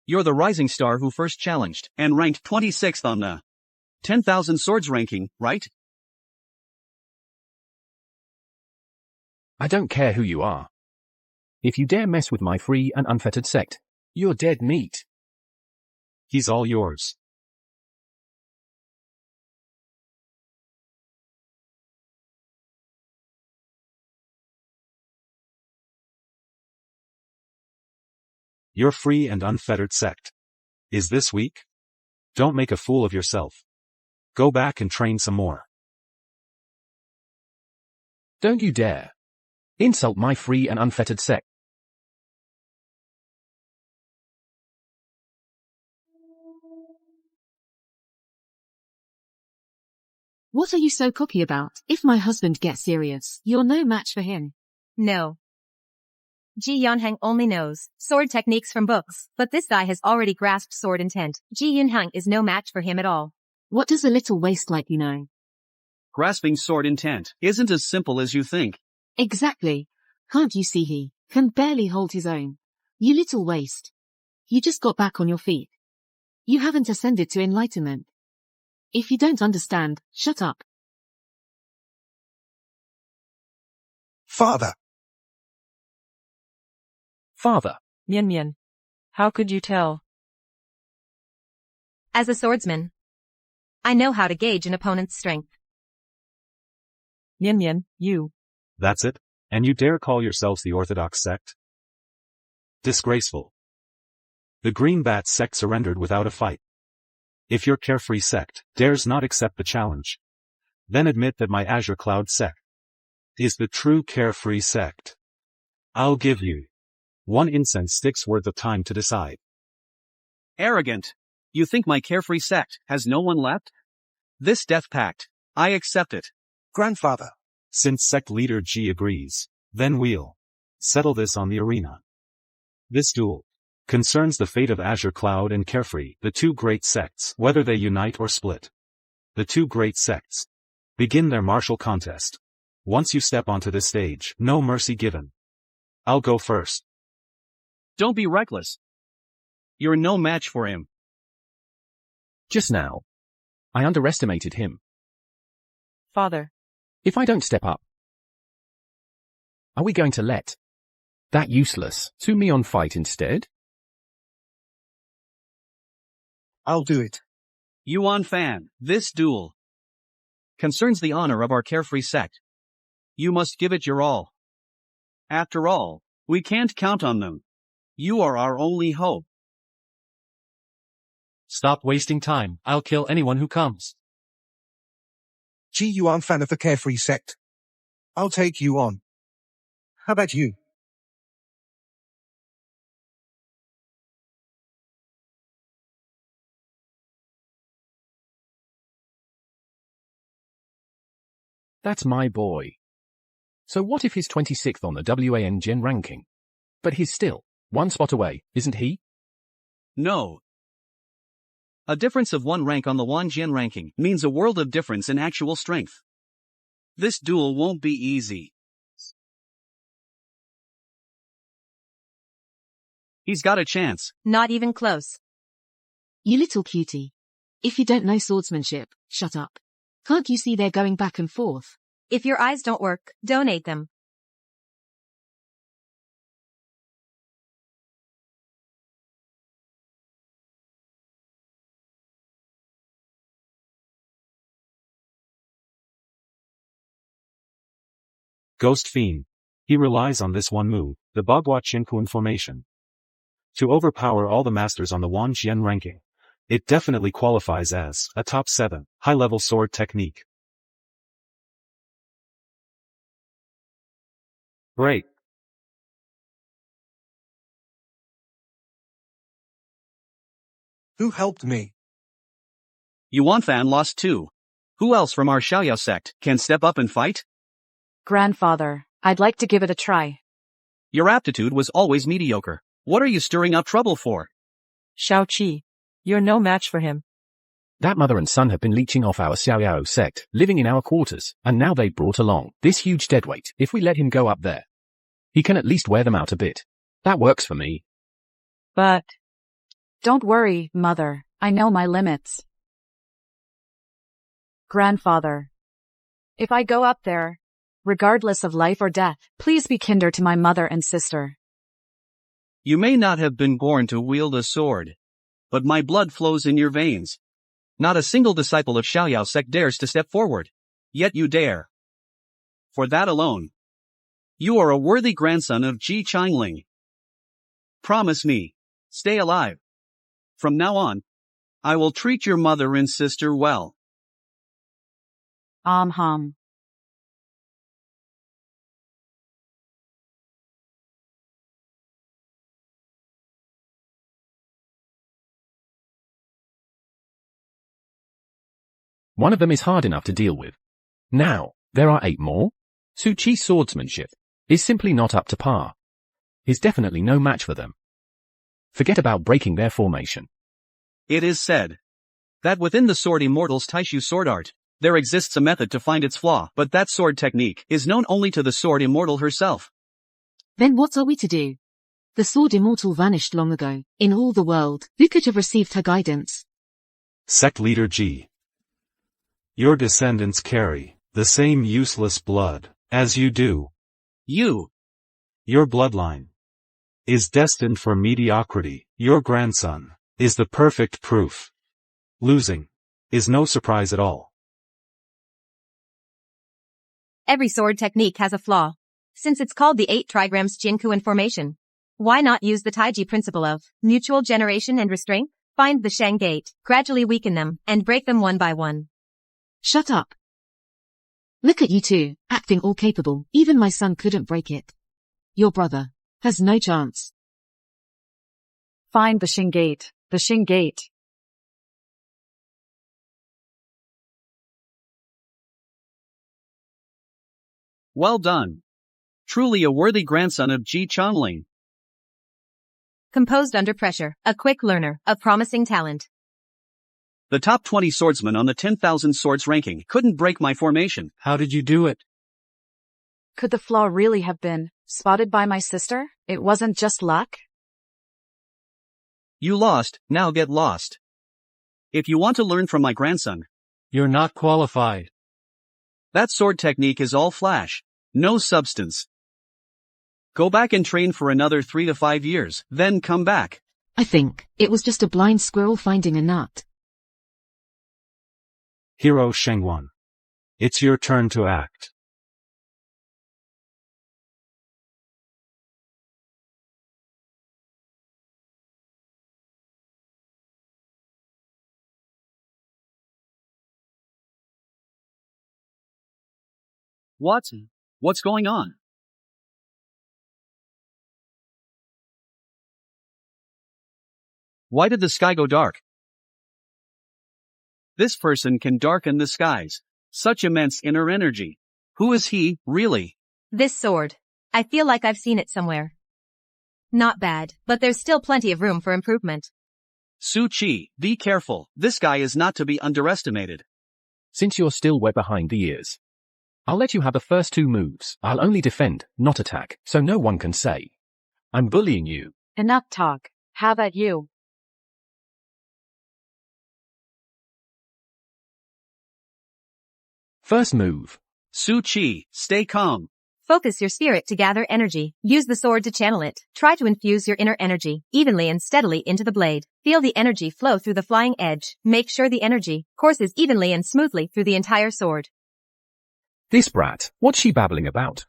C: You're the rising star who first challenged and ranked 26th on the 10,000 swords ranking, right?
I: I don't care who you are. If you dare mess with my free and unfettered sect, you're dead meat.
B: He's all yours. Your free and unfettered sect is this week? Don't make a fool of yourself. Go back and train some more.
I: Don't you dare insult my free and unfettered sect.
L: What are you so cocky about? If my husband gets serious, you're no match for him.
D: No. Ji Yunhang only knows sword techniques from books, but this guy has already grasped sword intent. Ji Yunhang is no match for him at all.
L: What does a little waist like you know?
C: Grasping sword intent isn't as simple as you think.
L: Exactly. Can't you see he can barely hold his own? You little waste. You just got back on your feet. You haven't ascended to enlightenment. If you don't understand, shut up.
K: Father.
I: Father.
H: Mian Mian. How could you tell?
D: As a swordsman, I know how to gauge an opponent's strength.
H: Mian Mian, you.
B: That's it? And you dare call yourselves the Orthodox sect? Disgraceful. The Green Bat sect surrendered without a fight. If your carefree sect dares not accept the challenge, then admit that my Azure Cloud sect is the true carefree sect. I'll give you 1 incense stick's worth of time to decide.
C: Arrogant. You think my carefree sect has no one left? This death pact, I accept it.
K: Grandfather.
B: Since sect leader G agrees, then we'll settle this on the arena. This duel concerns the fate of Azure Cloud and Carefree, the 2 great sects, whether they unite or split. The 2 great sects begin their martial contest. Once you step onto this stage, no mercy given. I'll go first.
C: Don't be reckless. You're no match for him.
I: Just now. I underestimated him.
H: Father.
I: If I don't step up, are we going to let that useless Sumion fight instead?
K: I'll do it.
C: Yuan Fan, this duel concerns the honor of our carefree sect. You must give it your all. After all, we can't count on them. You are our only hope.
G: Stop wasting time. I'll kill anyone who comes.
K: Ji Yuan Fan of the Carefree sect. I'll take you on. How about you?
I: That's my boy. So what if he's 26th on the WANG ranking? But he's still 1 spot away, isn't he?
C: No. A difference of 1 rank on the Wanjian ranking means a world of difference in actual strength. This duel won't be easy. He's got a chance.
D: Not even close.
L: You little cutie. If you don't know swordsmanship, shut up. Can't you see they're going back and forth?
D: If your eyes don't work, donate them.
B: Ghost Fiend. He relies on this one move, the Bagua Chinkun formation, to overpower all the masters on the Wanjian ranking. It definitely qualifies as a top 7 high-level sword technique. Great.
K: Who helped me?
C: Yuan Fan lost too. Who else from our Xiaoyao sect can step up and fight?
J: Grandfather, I'd like to give it a try.
C: Your aptitude was always mediocre. What are you stirring up trouble for?
H: Shao Qi. You're no match for him.
I: That mother and son have been leeching off our Xiaoyao sect, living in our quarters, and now they brought along this huge deadweight. If we let him go up there, he can at least wear them out a bit. That works for me.
H: But
J: Don't worry, Mother. I know my limits. Grandfather. If I go up there, regardless of life or death, please be kinder to my mother and sister.
C: You may not have been born to wield a sword, but my blood flows in your veins. Not a single disciple of Xiaoyao sect dares to step forward. Yet you dare. For that alone, you are a worthy grandson of Ji Qingling. Promise me, stay alive. From now on, I will treat your mother and sister well.
J: Hum.
I: One of them is hard enough to deal with. Now, there are 8 more? Su Chi's swordsmanship is simply not up to par. He's definitely no match for them. Forget about breaking their formation.
C: It is said that within the sword immortal's Taishu sword art, there exists a method to find its flaw, but that sword technique is known only to the sword immortal herself.
L: Then what are we to do? The sword immortal vanished long ago. In all the world, who could have received her guidance?
B: Sect Leader G. Your descendants carry the same useless blood as you do.
C: Your
B: bloodline is destined for mediocrity. Your grandson is the perfect proof. Losing is no surprise at all.
D: Every sword technique has a flaw. Since it's called the 8 trigrams Jinkuan formation, why not use the Taiji principle of mutual generation and restraint? Find the Shang gate, gradually weaken them, and break them one by one.
L: Shut up. Look at you two, acting all capable. Even my son couldn't break it. Your brother has no chance.
J: Find the Shing gate. The Shing gate.
C: Well done. Truly a worthy grandson of Ji Chongling.
D: Composed under pressure, a quick learner, a promising talent.
C: The top 20 swordsmen on the 10,000 swords ranking couldn't break my formation.
G: How did you do it?
J: Could the flaw really have been spotted by my sister? It wasn't just luck?
C: You lost, now get lost. If you want to learn from my grandson,
G: You're not qualified.
C: that sword technique is all flash, no substance. Go back and train for another 3 to 5 years, then come back.
L: I think it was just a blind squirrel finding a nut.
B: Hero Shengwan. It's your turn to act.
C: What's going on? Why did the sky go dark? This person can darken the skies. Such immense inner energy. Who is he, really?
D: This sword. I feel like I've seen it somewhere. Not bad, but there's still plenty of room for improvement.
C: Su Chi, be careful. This guy is not to be underestimated.
I: Since you're still wet behind the ears, I'll let you have the first 2 moves. I'll only defend, not attack, so no one can say I'm bullying you.
J: Enough talk. How about you?
I: First move.
C: Su Chi, stay calm.
D: Focus your spirit to gather energy. Use the sword to channel it. Try to infuse your inner energy evenly and steadily into the blade. Feel the energy flow through the flying edge. Make sure the energy courses evenly and smoothly through the entire sword.
I: This brat, what's she babbling about?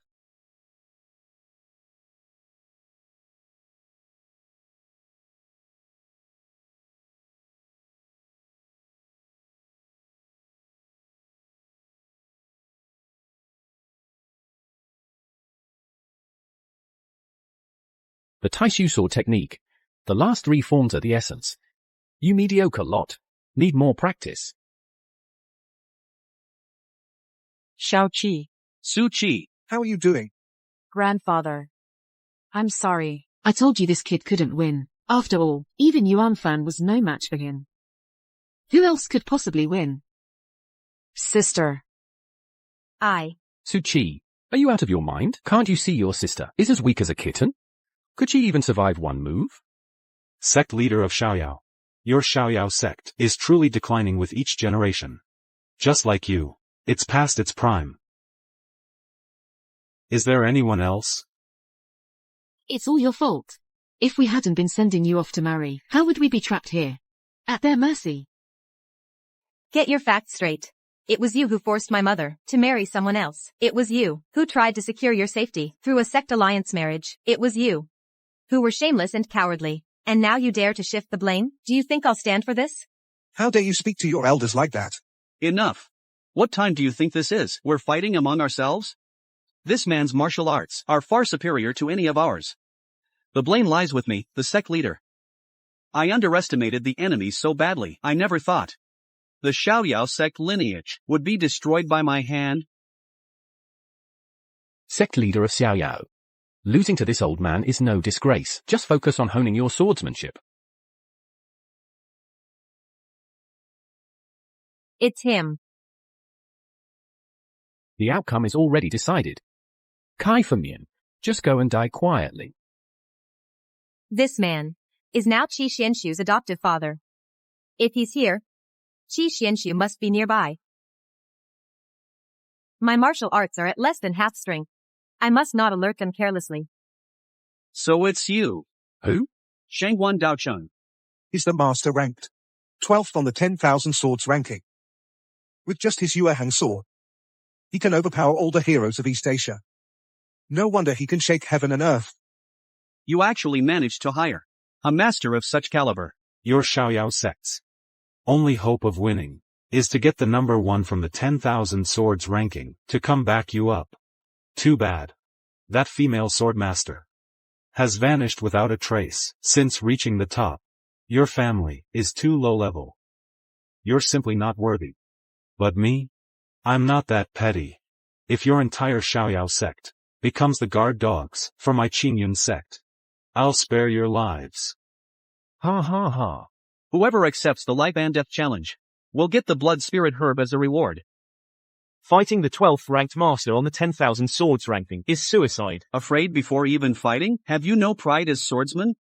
I: The Taishu sword technique. The last 3 forms are the essence. You mediocre lot. Need more practice.
H: Xiao Qi.
C: Su Chi,
K: How are you doing?
J: Grandfather. I'm sorry.
L: I told you this kid couldn't win. After all, even Yuan Fan was no match for him. Who else could possibly win?
J: Sister.
I: Su Chi, are you out of your mind? Can't you see your sister is as weak as a kitten? Could she even survive 1 move?
B: Sect Leader of Xiaoyao. Your Xiaoyao sect is truly declining with each generation. Just like you, it's past its prime. Is there anyone else?
L: It's all your fault. If we hadn't been sending you off to marry, how would we be trapped here? At their mercy.
D: Get your facts straight. It was you who forced my mother to marry someone else. It was you who tried to secure your safety through a sect alliance marriage. It was you who were shameless and cowardly. And now you dare to shift the blame? Do you think I'll stand for this?
K: How dare you speak to your elders like that?
C: enough. What time do you think this is? We're fighting among ourselves? This man's martial arts are far superior to any of ours. The blame lies with me, the sect leader. I underestimated the enemy so badly. I never thought the Xiaoyao sect lineage would be destroyed by my hand?
I: Sect leader of Xiaoyao. Losing to this old man is no disgrace. Just focus on honing your swordsmanship.
D: It's him.
I: The outcome is already decided. Kai Femian, just go and die quietly.
D: This man is now Qi Xianshu's adoptive father. If he's here, Qi Xianshu must be nearby. My martial arts are at less than half strength. I must not alert them carelessly.
C: So it's you.
I: Who?
C: Shangguan Daocheng.
K: He's the master ranked 12th on the 10,000 swords ranking. With just his Yuehang sword, he can overpower all the heroes of East Asia. No wonder he can shake heaven and earth.
C: You actually managed to hire a master of such caliber.
B: Your Xiaoyao sect's only hope of winning is to get the number 1 from the 10,000 swords ranking to come back you up. Too bad. That female swordmaster has vanished without a trace since reaching the top. Your family is too low level. You're simply not worthy. But me? I'm not that petty. If your entire Xiaoyao sect becomes the guard dogs for my Qingyun sect, I'll spare your lives.
I: Ha ha ha.
C: Whoever accepts the life and death challenge will get the blood spirit herb as a reward.
A: Fighting the 12th ranked master on the 10,000 swords ranking is suicide.
C: Afraid before even fighting? Have you no pride as swordsman?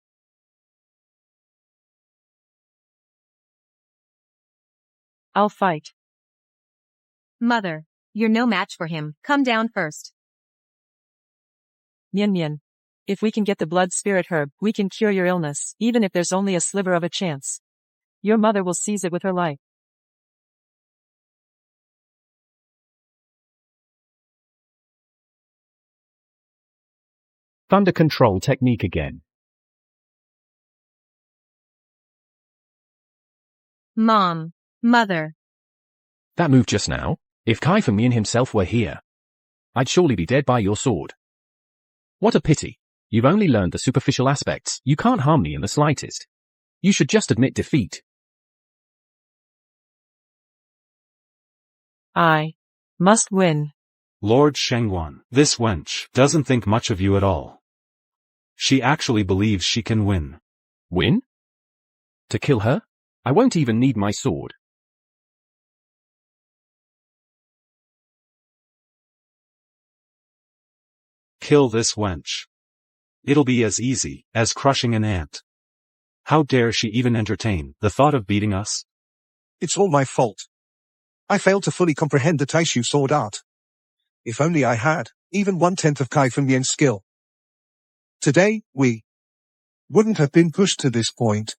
H: I'll fight.
D: Mother, you're no match for him. Come down first.
H: Mian Mian. If we can get the blood spirit herb, we can cure your illness, even if there's only a sliver of a chance. Your mother will seize it with her life.
I: Thunder control technique again.
D: Mom. Mother.
I: That move just now? If Kai Femian himself were here, I'd surely be dead by your sword. What a pity. You've only learned the superficial aspects. You can't harm me in the slightest. You should just admit defeat.
H: I must win.
B: Lord Shangguan, this wench doesn't think much of you at all. She actually believes she can win.
I: Win? To kill her? I won't even need my sword.
B: Kill this wench. It'll be as easy as crushing an ant. How dare she even entertain the thought of beating us?
K: It's all my fault. I failed to fully comprehend the Taishu sword art. If only I had even 1/10 of Kai Femian's skill. Today, we wouldn't have been pushed to this point.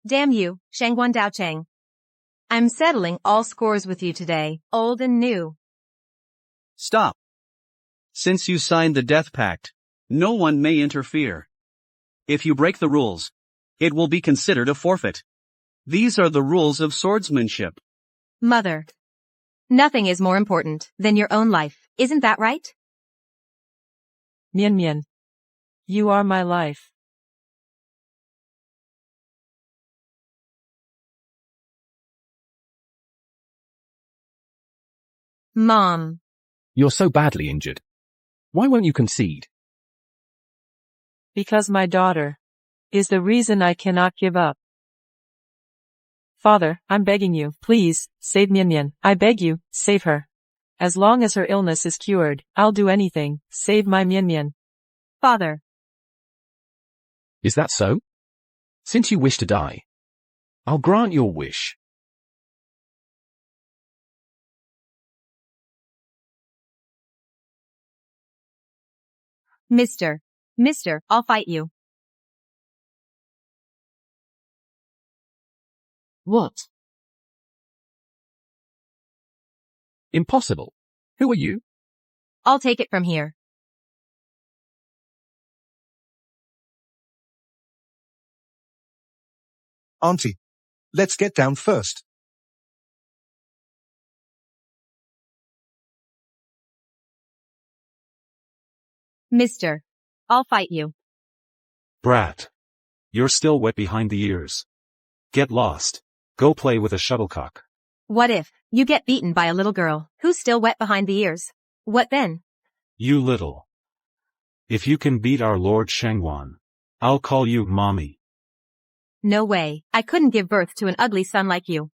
D: Damn you, Shangguan Daocheng. I'm settling all scores with you today, old and new.
C: Stop. Since you signed the death pact, no one may interfere. If you break the rules, it will be considered a forfeit. These are the rules of swordsmanship.
D: Mother. Nothing is more important than your own life, isn't that right?
H: Mian Mian. You are my life.
D: Mom.
I: You're so badly injured. Why won't you concede?
H: Because my daughter is the reason I cannot give up. Father, I'm begging you, please, save Mian Mian. I beg you, save her. As long as her illness is cured, I'll do anything. Save my Mian Mian.
D: Father.
I: Is that so? Since you wish to die, I'll grant your wish.
D: Mister, I'll fight you.
L: What?
I: Impossible. Who are you?
D: I'll take it from here.
K: Auntie, let's get down first.
D: Mister, I'll fight you.
B: Brat. You're still wet behind the ears. Get lost. Go play with a shuttlecock.
D: What if you get beaten by a little girl who's still wet behind the ears? What then?
B: You little. If you can beat our Lord Shangwan, I'll call you Mommy.
D: No way, I couldn't give birth to an ugly son like you.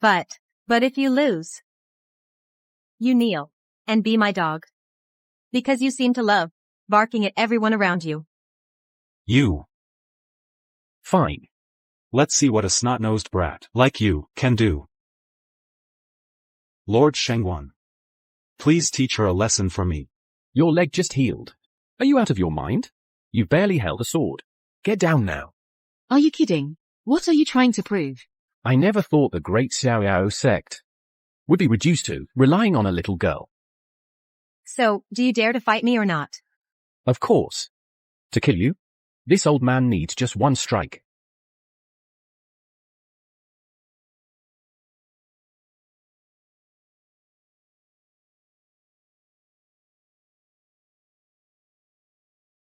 D: But if you lose, you kneel and be my dog. Because you seem to love barking at everyone around you.
B: You.
I: Fine.
B: Let's see what a snot-nosed brat like you can do. Lord Shangwan, please teach her a lesson for me.
I: Your leg just healed. Are you out of your mind? You've barely held a sword. Get down now.
L: Are you kidding? What are you trying to prove?
I: I never thought the great Xiaoyao sect would be reduced to relying on a little girl.
D: So, do you dare to fight me or not?
I: Of course. To kill you, this old man needs just one strike.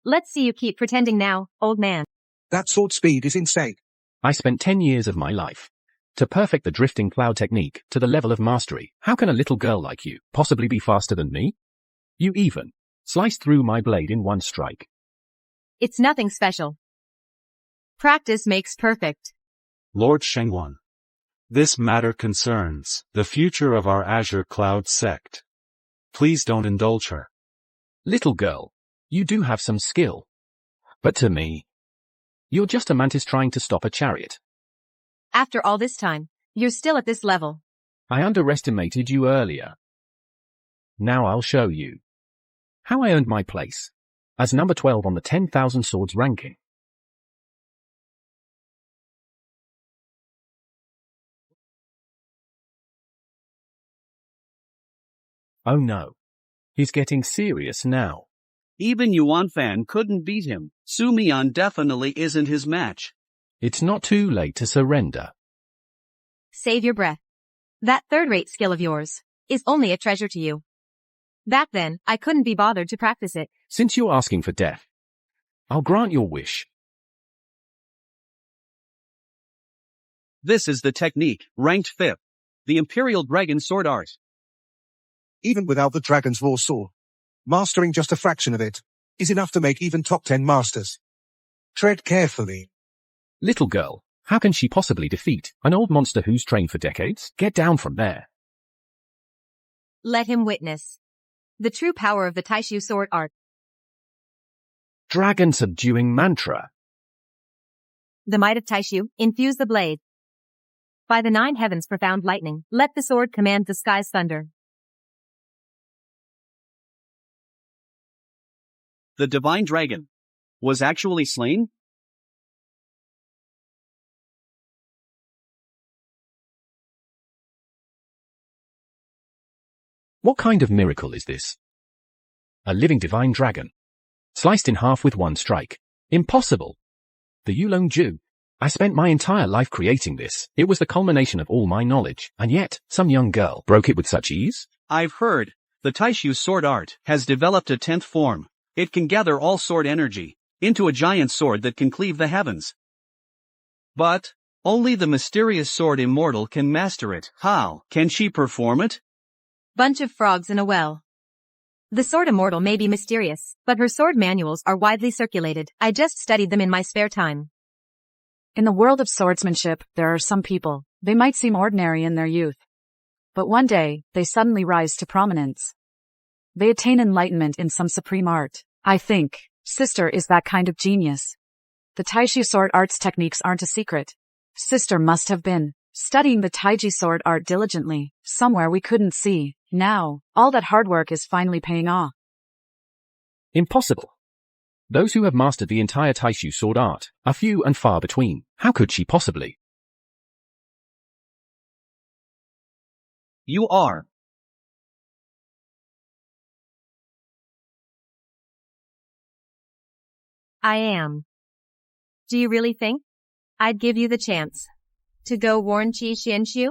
D: Let's see you keep pretending now, old man.
K: That sword speed is insane.
I: I spent 10 years of my life to perfect the drifting cloud technique to the level of mastery. How can a little girl like you possibly be faster than me? You even sliced through my blade in one strike.
D: It's nothing special. Practice makes perfect.
B: Lord Shangwan, this matter concerns the future of our Azure Cloud sect. Please don't indulge her.
I: Little girl, you do have some skill. But to me, you're just a mantis trying to stop a chariot.
D: After all this time, you're still at this level.
I: I underestimated you earlier. Now I'll show you how I earned my place as number 12 on the 10,000 swords ranking. Oh no. He's getting serious now.
C: Even Yuan Fan couldn't beat him. Su Mian definitely isn't his match.
I: It's not too late to surrender.
D: Save your breath. That third-rate skill of yours is only a treasure to you. Back then, I couldn't be bothered to practice it.
I: Since you're asking for death, I'll grant your wish.
C: This is the technique, ranked 5th. The Imperial Dragon Sword Art.
K: Even without the Dragon's Raw Sword, mastering just a fraction of it is enough to make even top 10 masters. Tread carefully.
I: Little girl, how can she possibly defeat an old monster who's trained for decades? Get down from there.
D: Let him witness the true power of the Taishu sword art.
I: Dragon subduing mantra.
D: The might of Taishu, infuse the blade. By the 9 heavens profound lightning, let the sword command the sky's thunder.
C: The divine dragon was actually slain?
I: What kind of miracle is this? A living divine dragon. Sliced in half with one strike. Impossible. The Yulong Ju. I spent my entire life creating this. It was the culmination of all my knowledge, and yet, some young girl broke it with such ease?
C: I've heard. The Taishu sword art has developed a 10th form. It can gather all sword energy into a giant sword that can cleave the heavens. But only the mysterious sword immortal can master it. How can she perform it?
D: Bunch of frogs in a well. The sword immortal may be mysterious, but her sword manuals are widely circulated. I just studied them in my spare time.
J: In the world of swordsmanship, there are some people. They might seem ordinary in their youth, but one day, they suddenly rise to prominence. They attain enlightenment in some supreme art. I think Sister is that kind of genius. The Taishu sword art's techniques aren't a secret. Sister must have been studying the Taiji sword art diligently, somewhere we couldn't see. Now, all that hard work is finally paying off.
I: Impossible. Those who have mastered the entire Taishu sword art are few and far between. How could she possibly?
C: You are.
D: I am. Do you really think I'd give you the chance to go warn Qi Xianshu?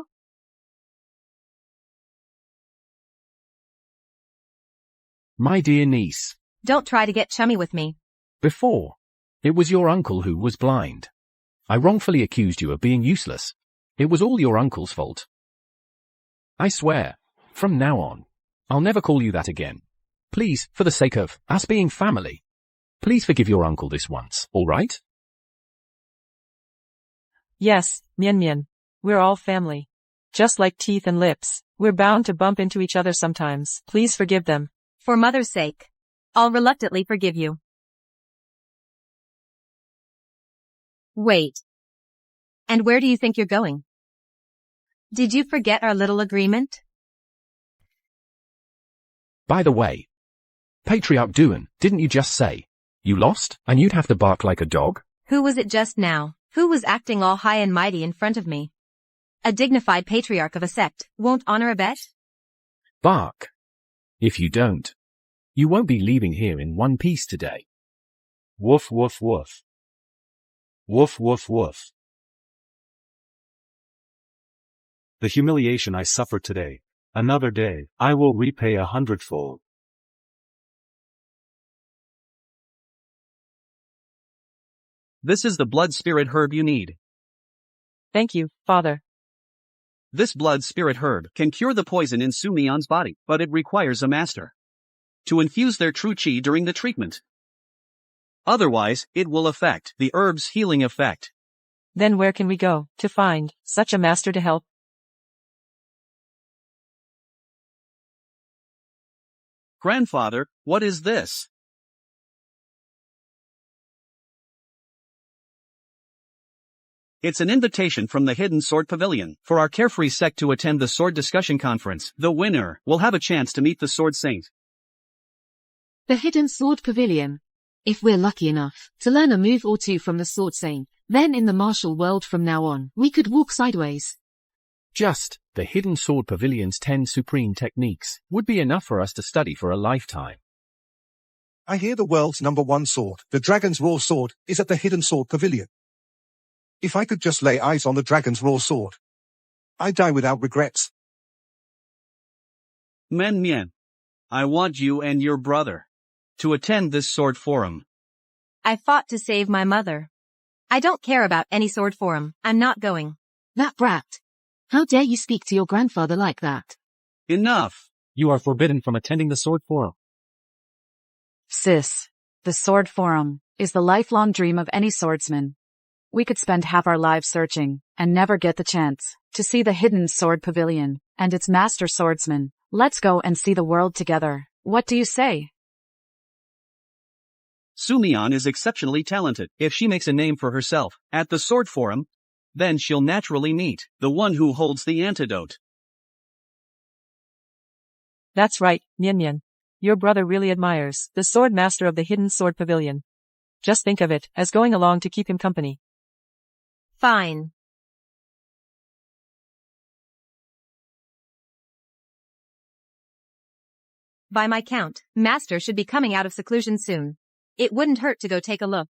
I: My dear niece.
D: Don't try to get chummy with me.
I: Before, it was your uncle who was blind. I wrongfully accused you of being useless. It was all your uncle's fault. I swear, from now on, I'll never call you that again. Please, for the sake of us being family, please forgive your uncle this once, all right?
H: Yes, Mian Mian. We're all family. Just like teeth and lips, we're bound to bump into each other sometimes. Please forgive them.
D: For mother's sake. I'll reluctantly forgive you. Wait. And where do you think you're going? Did you forget our little agreement?
I: By the way, Patriarch Duan, didn't you just say you lost and you'd have to bark like a dog?
D: Who was it just now? Who was acting all high and mighty in front of me? A dignified patriarch of a sect won't honor a bet?
I: Bark. If you don't, you won't be leaving here in one piece today.
B: Woof woof woof. Woof woof woof. The humiliation I suffered today, another day, I will repay 100-fold.
C: This is the blood spirit herb you need.
H: Thank you, Father.
C: This blood spirit herb can cure the poison in Su Mian's body, but it requires a master to infuse their true qi during the treatment. Otherwise, it will affect the herb's healing effect.
H: Then where can we go to find such a master to help?
C: Grandfather, what is this? It's an invitation from the Hidden Sword Pavilion for our carefree sect to attend the sword discussion conference. The winner will have a chance to meet the Sword Saint.
L: The Hidden Sword Pavilion. If we're lucky enough to learn a move or two from the Sword Saint, then in the martial world from now on, we could walk sideways.
I: Just the Hidden Sword Pavilion's 10 supreme techniques would be enough for us to study for a lifetime.
K: I hear the world's #1 sword, the Dragon's Raw Sword, is at the Hidden Sword Pavilion. If I could just lay eyes on the Dragon's Raw Sword, I'd die without regrets.
C: Mian Mian, I want you and your brother to attend this sword forum.
D: I fought to save my mother. I don't care about any sword forum. I'm not going.
L: That brat. How dare you speak to your grandfather like that?
C: Enough.
B: You are forbidden from attending the sword forum.
J: Sis, the sword forum is the lifelong dream of any swordsman. We could spend half our lives searching and never get the chance to see the Hidden Sword Pavilion and its master swordsman. Let's go and see the world together. What do you say?
C: Su Mian is exceptionally talented. If she makes a name for herself at the sword forum, then she'll naturally meet the one who holds the antidote.
H: That's right, Mian Mian. Your brother really admires the sword master of the Hidden Sword Pavilion. Just think of it as going along to keep him company.
D: Fine. By my count, Master should be coming out of seclusion soon. It wouldn't hurt to go take a look.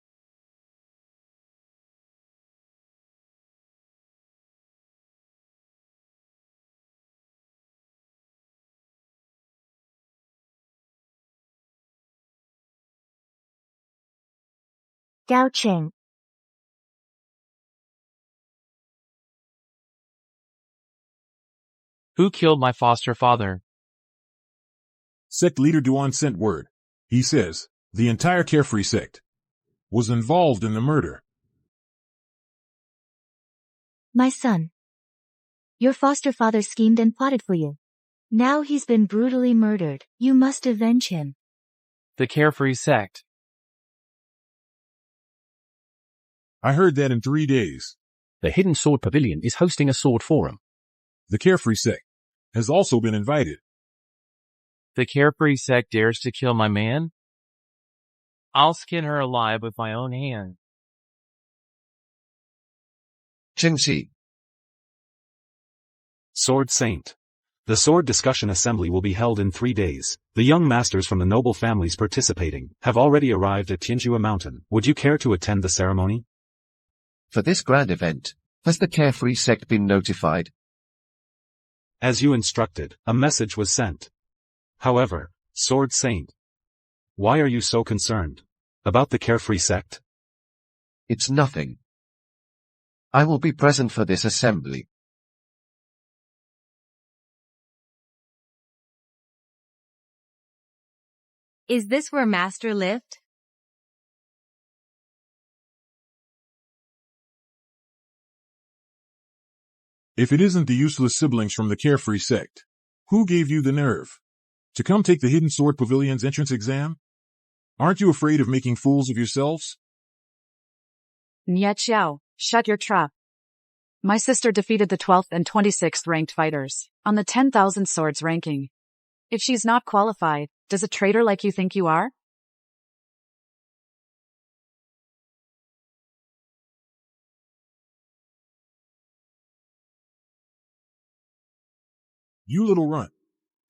F: Gao Cheng.
G: Who killed my foster father?
N: Sect leader Duan sent word. He says, the entire Carefree sect was involved in the murder.
F: My son. Your foster father schemed and plotted for you. Now he's been brutally murdered. You must avenge him.
G: The Carefree sect.
N: I heard that in 3 days.
I: The Hidden Sword Pavilion is hosting a sword forum.
N: The Carefree sect has also been invited.
G: The Carefree sect dares to kill my man? I'll skin her alive with my own hand.
E: Qingxi.
B: Sword Saint. The sword discussion assembly will be held in 3 days. The young masters from the noble families participating have already arrived at Tianjua Mountain. Would you care to attend the ceremony?
E: For this grand event, has the Carefree sect been notified?
B: As you instructed, a message was sent. However, Sword Saint, why are you so concerned about the Carefree sect?
E: It's nothing. I will be present for this assembly.
D: Is this where Master lived?
N: If it isn't the useless siblings from the Carefree sect, who gave you the nerve to come take the Hidden Sword Pavilion's entrance exam? Aren't you afraid of making fools of yourselves?
J: Nye Xiao, shut your trap. My sister defeated the 12th and 26th ranked fighters on the 10,000 swords ranking. If she's not qualified, does a traitor like you think you are?
N: You little runt.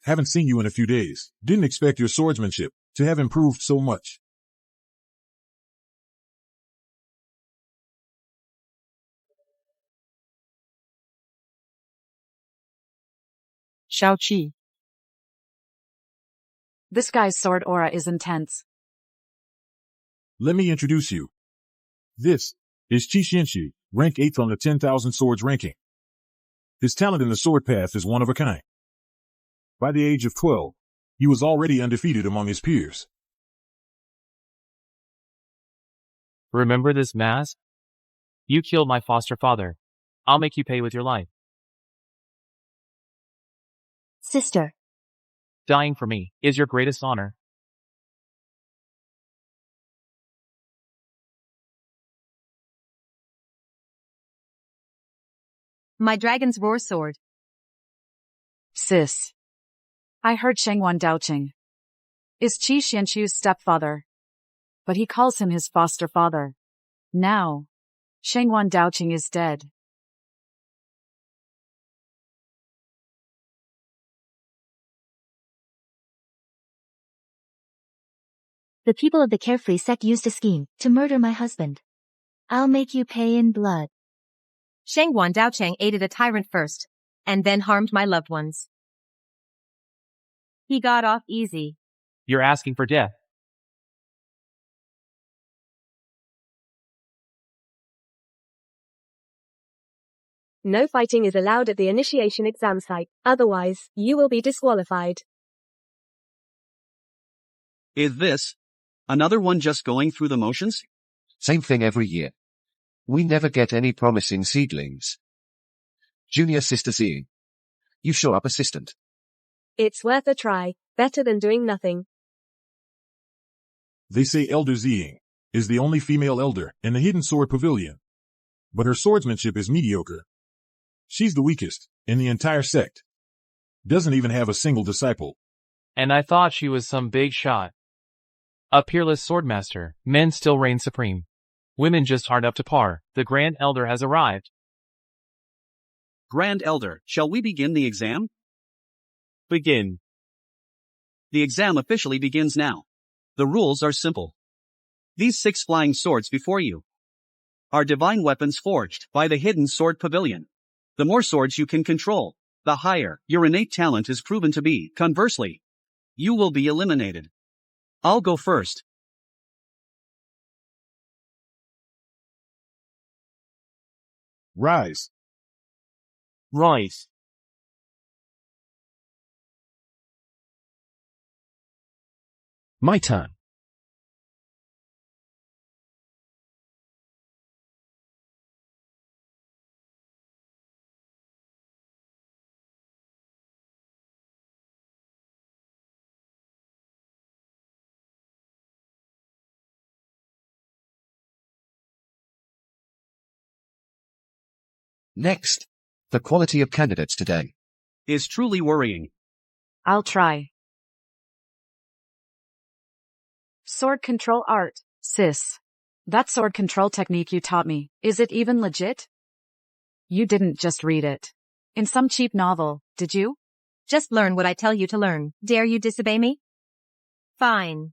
N: Haven't seen you in a few days. Didn't expect your swordsmanship to have improved so much.
H: Shao-Chi.
J: This guy's sword aura is intense.
N: Let me introduce you. This is Qi Xianxi, rank 8th on the 10,000 swords ranking. His talent in the sword path is one of a kind. By the age of 12, he was already undefeated among his peers.
G: Remember this, Maz? You killed my foster father. I'll make you pay with your life.
F: Sister.
G: Dying for me is your greatest honor.
D: My dragon's roar sword.
J: Sis. I heard Shengwan Daoqing is Qi Xianqiu's stepfather, but he calls him his foster father. Now, Shengwan Daoqing is dead.
F: The people of the Carefree sect used a scheme to murder my husband. I'll make you pay in blood.
D: Shengwan Daocheng aided a tyrant first, and then harmed my loved ones. He got off easy.
G: You're asking for death.
O: No fighting is allowed at the initiation exam site, otherwise, you will be disqualified.
C: Is this another one just going through the motions?
E: Same thing every year. We never get any promising seedlings. Junior Sister Zing. You sure are persistent.
O: It's worth a try, better than doing nothing.
N: They say Elder Ziying is the only female elder in the Hidden Sword Pavilion, but her swordsmanship is mediocre. She's the weakest in the entire sect. Doesn't even have a single disciple.
G: And I thought she was some big shot. A peerless swordmaster. Men still reign supreme. Women just aren't up to par. The Grand Elder has arrived.
C: Grand Elder, shall we begin the exam?
A: Begin.
C: The exam officially begins now. The rules are simple. These 6 flying swords before you are divine weapons forged by the Hidden Sword Pavilion. The more swords you can control, the higher your innate talent is proven to be. Conversely, you will be eliminated. I'll go first.
N: Rise.
A: Rise.
I: My turn.
E: Next, the quality of candidates today
C: is truly worrying.
J: I'll try. Sword control art. Sis. That sword control technique you taught me, is it even legit? You didn't just read it in some cheap novel, did you?
D: Just learn what I tell you to learn. Dare you disobey me? Fine.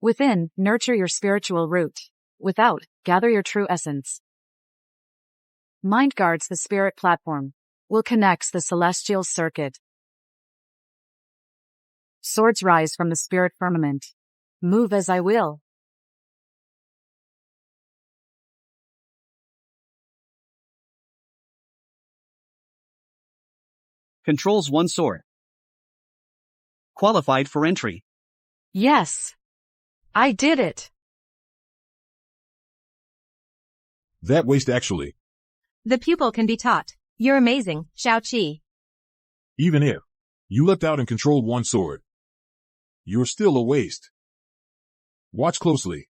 J: Within, nurture your spiritual root. Without, gather your true essence. Mind guards the spirit platform. Will connects the celestial circuit. Swords rise from the spirit firmament. Move as I will.
C: Controls 1 sword. Qualified for entry.
J: Yes. I did it.
N: That waste actually.
D: The pupil can be taught. You're amazing, Xiaoqi.
N: Even if you lucked out and controlled 1 sword, you're still a waste. Watch closely.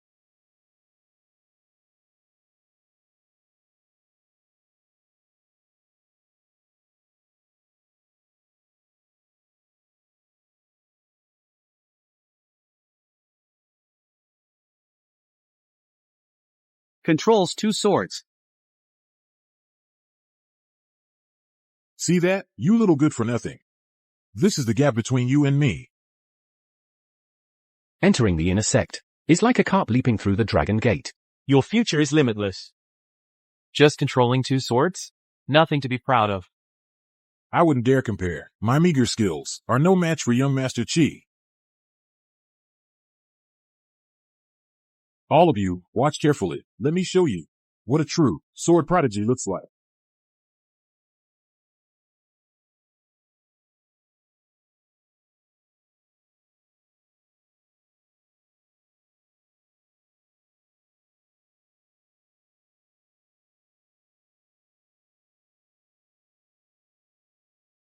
C: Controls 2 swords.
N: See that? You little good for nothing. This is the gap between you and me.
I: Entering the inner sect is like a carp leaping through the dragon gate.
A: Your future is limitless.
G: Just controlling 2 swords? Nothing to be proud of.
N: I wouldn't dare compare. My meager skills are no match for young Master Qi. All of you, watch carefully. Let me show you what a true sword prodigy looks like.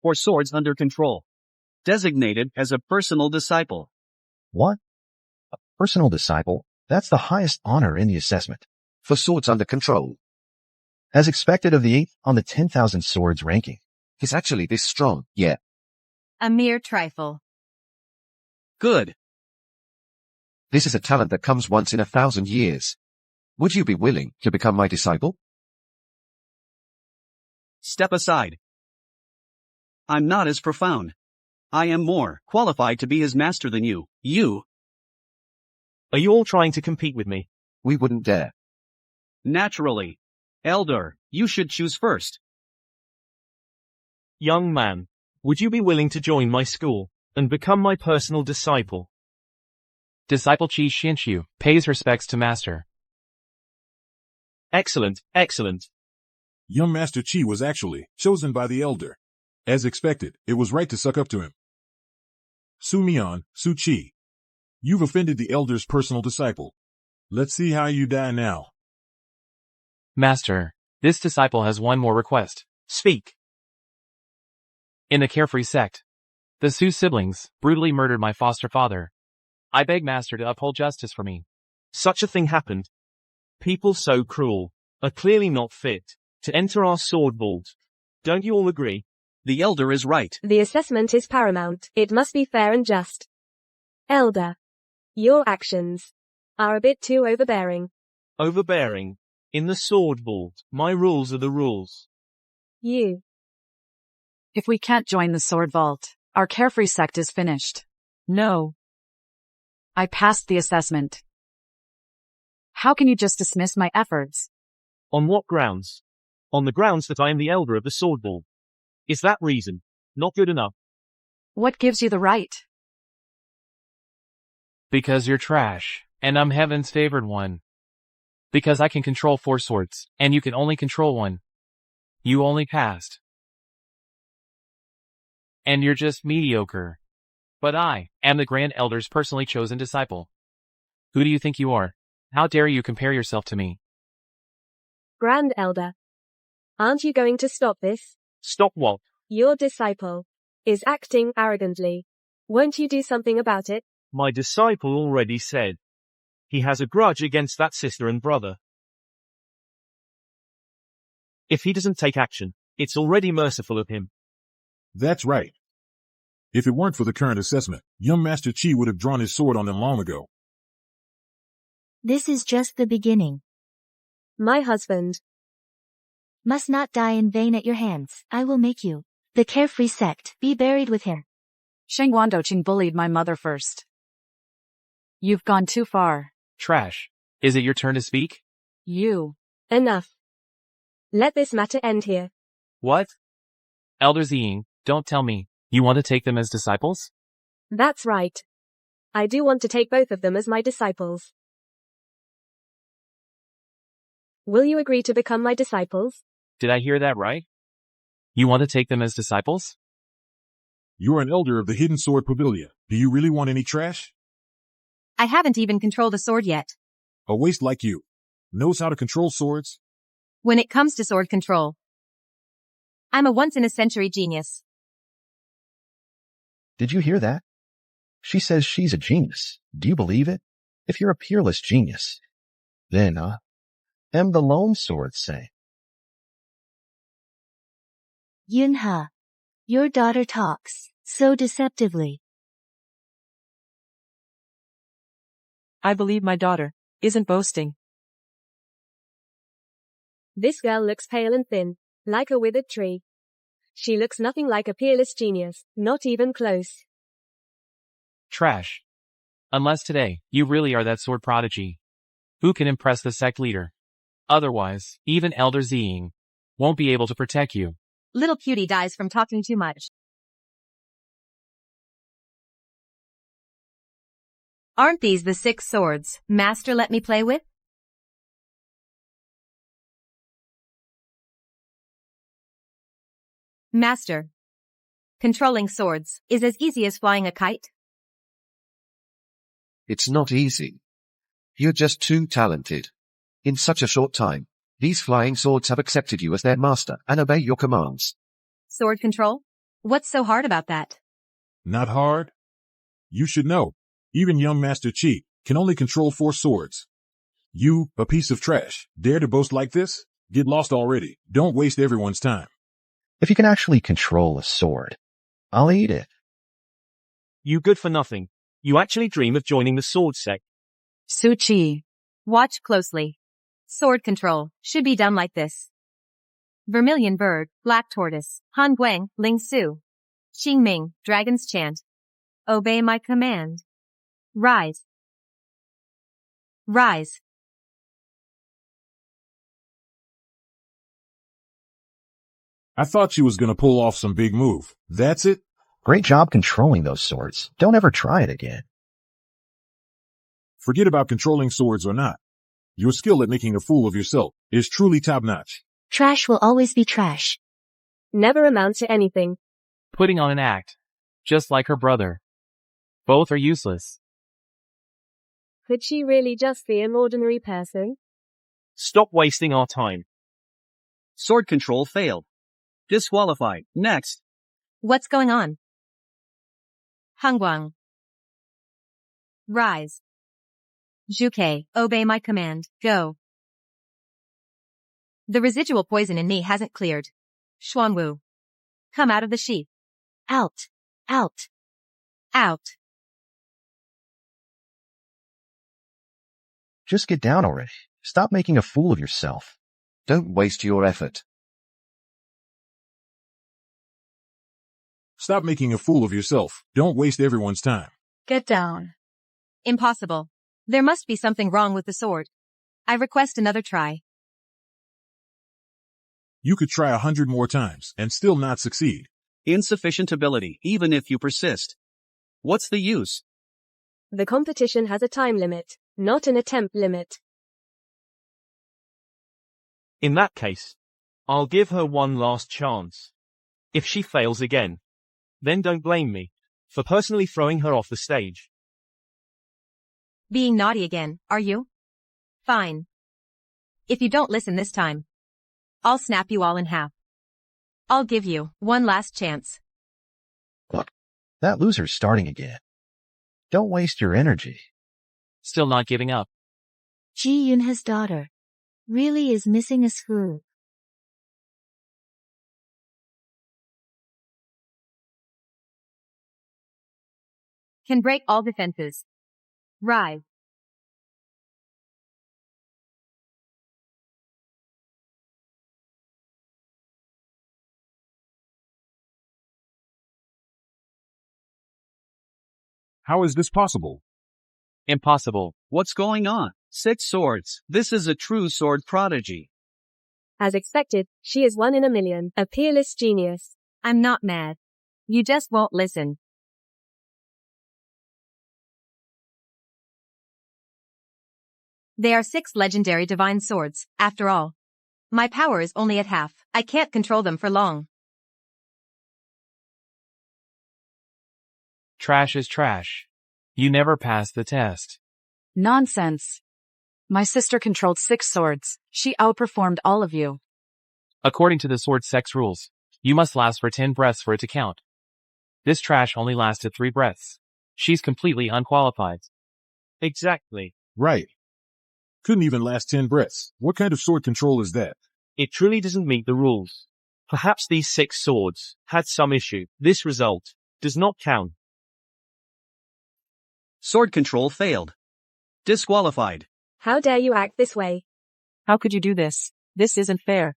C: For swords under control. Designated as a personal disciple.
P: What? A personal disciple? That's the highest honor in the assessment.
E: For swords under control.
P: As expected of the 8th on the 10,000 swords ranking.
E: He's actually this strong, yeah.
D: A mere trifle.
C: Good.
E: This is a talent that comes once in 1,000 years. Would you be willing to become my disciple?
C: Step aside. I'm not as profound. I am more qualified to be his master than you. You.
A: Are you all trying to compete with me?
E: We wouldn't dare.
C: Naturally. Elder, you should choose first.
A: Young man, would you be willing to join my school and become my personal disciple?
G: Disciple Qi Xinshu pays respects to master.
A: Excellent, excellent.
N: Young Master Qi was actually chosen by the elder. As expected, it was right to suck up to him. Su Mian, Su Qi. You've offended the elder's personal disciple. Let's see how you die now.
G: Master, this disciple has one more request.
A: Speak.
G: In the Carefree sect, the Su siblings brutally murdered my foster father. I beg Master to uphold justice for me.
A: Such a thing happened. People so cruel are clearly not fit to enter our sword vault. Don't you all agree?
C: The elder is right.
O: The assessment is paramount. It must be fair and just. Elder, your actions are a bit too overbearing.
A: Overbearing? In the sword vault, my rules are the rules.
O: You.
J: If we can't join the sword vault, our Carefree sect is finished. No. I passed the assessment. How can you just dismiss my efforts?
A: On what grounds? On the grounds that I am the elder of the sword vault. Is that reason not good enough?
J: What gives you the right?
G: Because you're trash, and I'm heaven's favored one. Because I can control 4 swords, and you can only control 1. You only passed. And you're just mediocre. But I am the Grand Elder's personally chosen disciple. Who do you think you are? How dare you compare yourself to me?
O: Grand Elder. Aren't you going to stop this?
A: Stop what?
O: Your disciple is acting arrogantly. Won't you do something about it?
A: My disciple already said. He has a grudge against that sister and brother. If he doesn't take action, it's already merciful of him.
N: That's right. If it weren't for the current assessment, young Master Qi would have drawn his sword on them long ago.
F: This is just the beginning.
O: My husband
F: must not die in vain at your hands. I will make you, the Carefree sect, be buried with him.
J: Sheng Wandoqing bullied my mother first. You've gone too far.
G: Trash. Is it your turn to speak?
J: You.
O: Enough. Let this matter end here.
G: What? Elder Ziying, don't tell me. You want to take them as disciples?
O: That's right. I do want to take both of them as my disciples. Will you agree to become my disciples?
G: Did I hear that right? You want to take them as disciples?
N: You're an elder of the Hidden Sword Pavilion. Do you really want any trash?
D: I haven't even controlled a sword yet.
N: A waste like you knows how to control swords?
D: When it comes to sword control, I'm a once-in-a-century genius.
P: Did you hear that? She says she's a genius. Do you believe it? If you're a peerless genius, then, am the lone sword say?
F: Yunha, your daughter talks so deceptively.
H: I believe my daughter isn't boasting.
O: This girl looks pale and thin, like a withered tree. She looks nothing like a peerless genius, not even close.
G: Trash. Unless today, you really are that sword prodigy. Who can impress the sect leader? Otherwise, even Elder Ziying won't be able to protect you.
D: Little cutie dies from talking too much. Aren't these the 6 swords Master let me play with? Master, controlling swords is as easy as flying a kite.
E: It's not easy. You're just too talented. In such a short time, these flying swords have accepted you as their master and obey your commands.
D: Sword control? What's so hard about that?
N: Not hard. You should know. Even young Master Chi can only control 4 swords. You, a piece of trash, dare to boast like this? Get lost already. Don't waste everyone's time.
P: If you can actually control a sword, I'll eat it.
A: You good for nothing. You actually dream of joining the sword sect.
D: Su Chi. Watch closely. Sword control should be done like this. Vermilion bird, black tortoise, Han Guang, Ling Su. Xing Ming, dragon's chant. Obey my command. Rise. Rise.
N: I thought she was gonna pull off some big move. That's it?
P: Great job controlling those swords. Don't ever try it again.
N: Forget about controlling swords or not. Your skill at making a fool of yourself is truly top-notch.
F: Trash will always be trash.
O: Never amount to anything.
G: Putting on an act. Just like her brother. Both are useless.
O: Could she really just be an ordinary person?
A: Stop wasting our time.
C: Sword control failed. Disqualified. Next.
D: What's going on? Hangguang. Rise. Zhuke, obey my command. Go. The residual poison in me hasn't cleared. Xuanwu. Come out of the sheath.
F: Out. Out.
D: Out.
P: Just get down already. Stop making a fool of yourself.
E: Don't waste your effort.
N: Stop making a fool of yourself. Don't waste everyone's time.
J: Get down.
D: Impossible. There must be something wrong with the sword. I request another try.
N: You could try 100 more times and still not succeed.
C: Insufficient ability, even if you persist. What's the use?
O: The competition has a time limit, not an attempt limit.
A: In that case, I'll give her one last chance. If she fails again, then don't blame me for personally throwing her off the stage.
D: Being naughty again, are you? Fine. If you don't listen this time, I'll snap you all in half. I'll give you one last chance.
P: Look, that loser's starting again. Don't waste your energy.
G: Still not giving up.
F: Ji Yunha's daughter really is missing a screw.
D: Can break all defenses. Rise.
N: How is this possible?
G: Impossible.
C: What's going on? 6 swords. This is a true sword prodigy.
O: As expected, she is 1 in a million, a peerless genius.
D: I'm not mad. You just won't listen. They are 6 legendary divine swords, after all. My power is only at half. I can't control them for long.
G: Trash is trash. You never passed the test.
J: Nonsense. My sister controlled 6 swords. She outperformed all of you.
G: According to the sword sex rules, you must last for 10 breaths for it to count. This trash only lasted 3 breaths. She's completely unqualified.
A: Exactly.
N: Right. Couldn't even last 10 breaths. What kind of sword control is that?
A: It truly doesn't meet the rules. Perhaps these 6 swords had some issue. This result does not count.
C: Sword control failed. Disqualified.
O: How dare you act this way?
H: How could you do this? This isn't fair.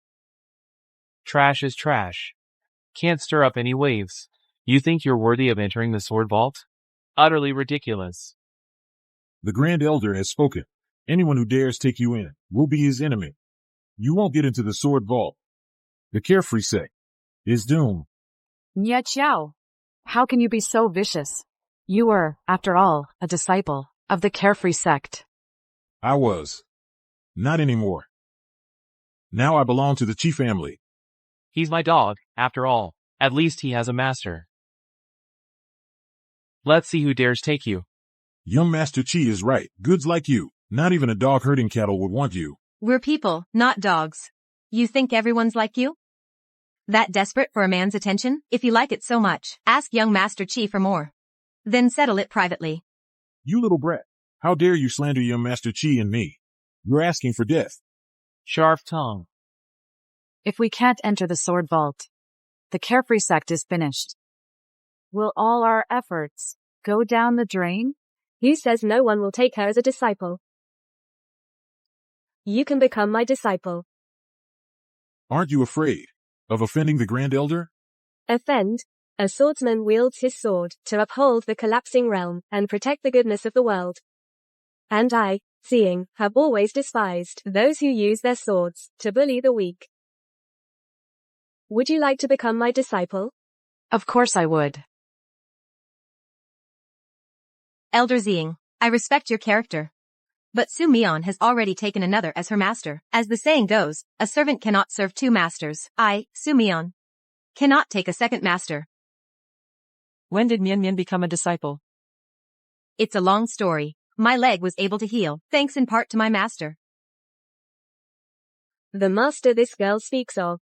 G: Trash is trash. Can't stir up any waves. You think you're worthy of entering the sword vault? Utterly ridiculous.
N: The Grand Elder has spoken. Anyone who dares take you in will be his enemy. You won't get into the sword vault. The Carefree sect is doomed.
J: Nye Chiao. How can you be so vicious? You were, after all, a disciple of the Carefree sect.
N: I was. Not anymore. Now I belong to the Chi family.
G: He's my dog, after all. At least he has a master. Let's see who dares take you.
N: Young Master Chi is right. Goods like you. Not even a dog herding cattle would want you.
D: We're people, not dogs. You think everyone's like you? That desperate for a man's attention? If you like it so much, ask young Master Chi for more. Then settle it privately.
N: You little brat. How dare you slander young Master Chi and me? You're asking for death.
G: Sharp tongue.
J: If we can't enter the sword vault, the Carefree sect is finished. Will all our efforts go down the drain?
O: Who says no one will take her as a disciple? You can become my disciple.
N: Aren't you afraid of offending the Grand Elder?
O: Offend? A swordsman wields his sword to uphold the collapsing realm and protect the goodness of the world. And I, seeing, have always despised those who use their swords to bully the weak. Would you like to become my disciple?
J: Of course I would.
D: Elder Ziying, I respect your character. But Su Mian has already taken another as her master. As the saying goes, a servant cannot serve 2 masters. I, Su Mian, cannot take a second master.
H: When did Mian Mian become a disciple?
D: It's a long story. My leg was able to heal, thanks in part to my master.
O: The master this girl speaks of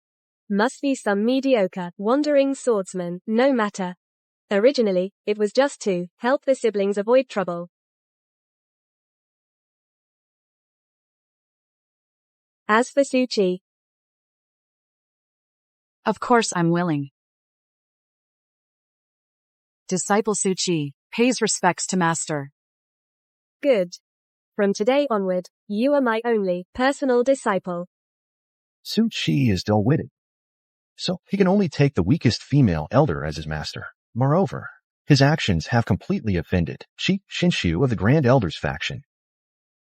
O: must be some mediocre, wandering swordsman, no matter. Originally, it was just to help the siblings avoid trouble. As for Su Chi,
J: Of course I'm willing. Disciple Su Chi pays respects to master.
O: Good. From today onward, you are my only personal disciple.
P: Su Chi is dull-witted, so he can only take the weakest female elder as his master. Moreover, his actions have completely offended Chi Shinshu of the Grand Elder's faction.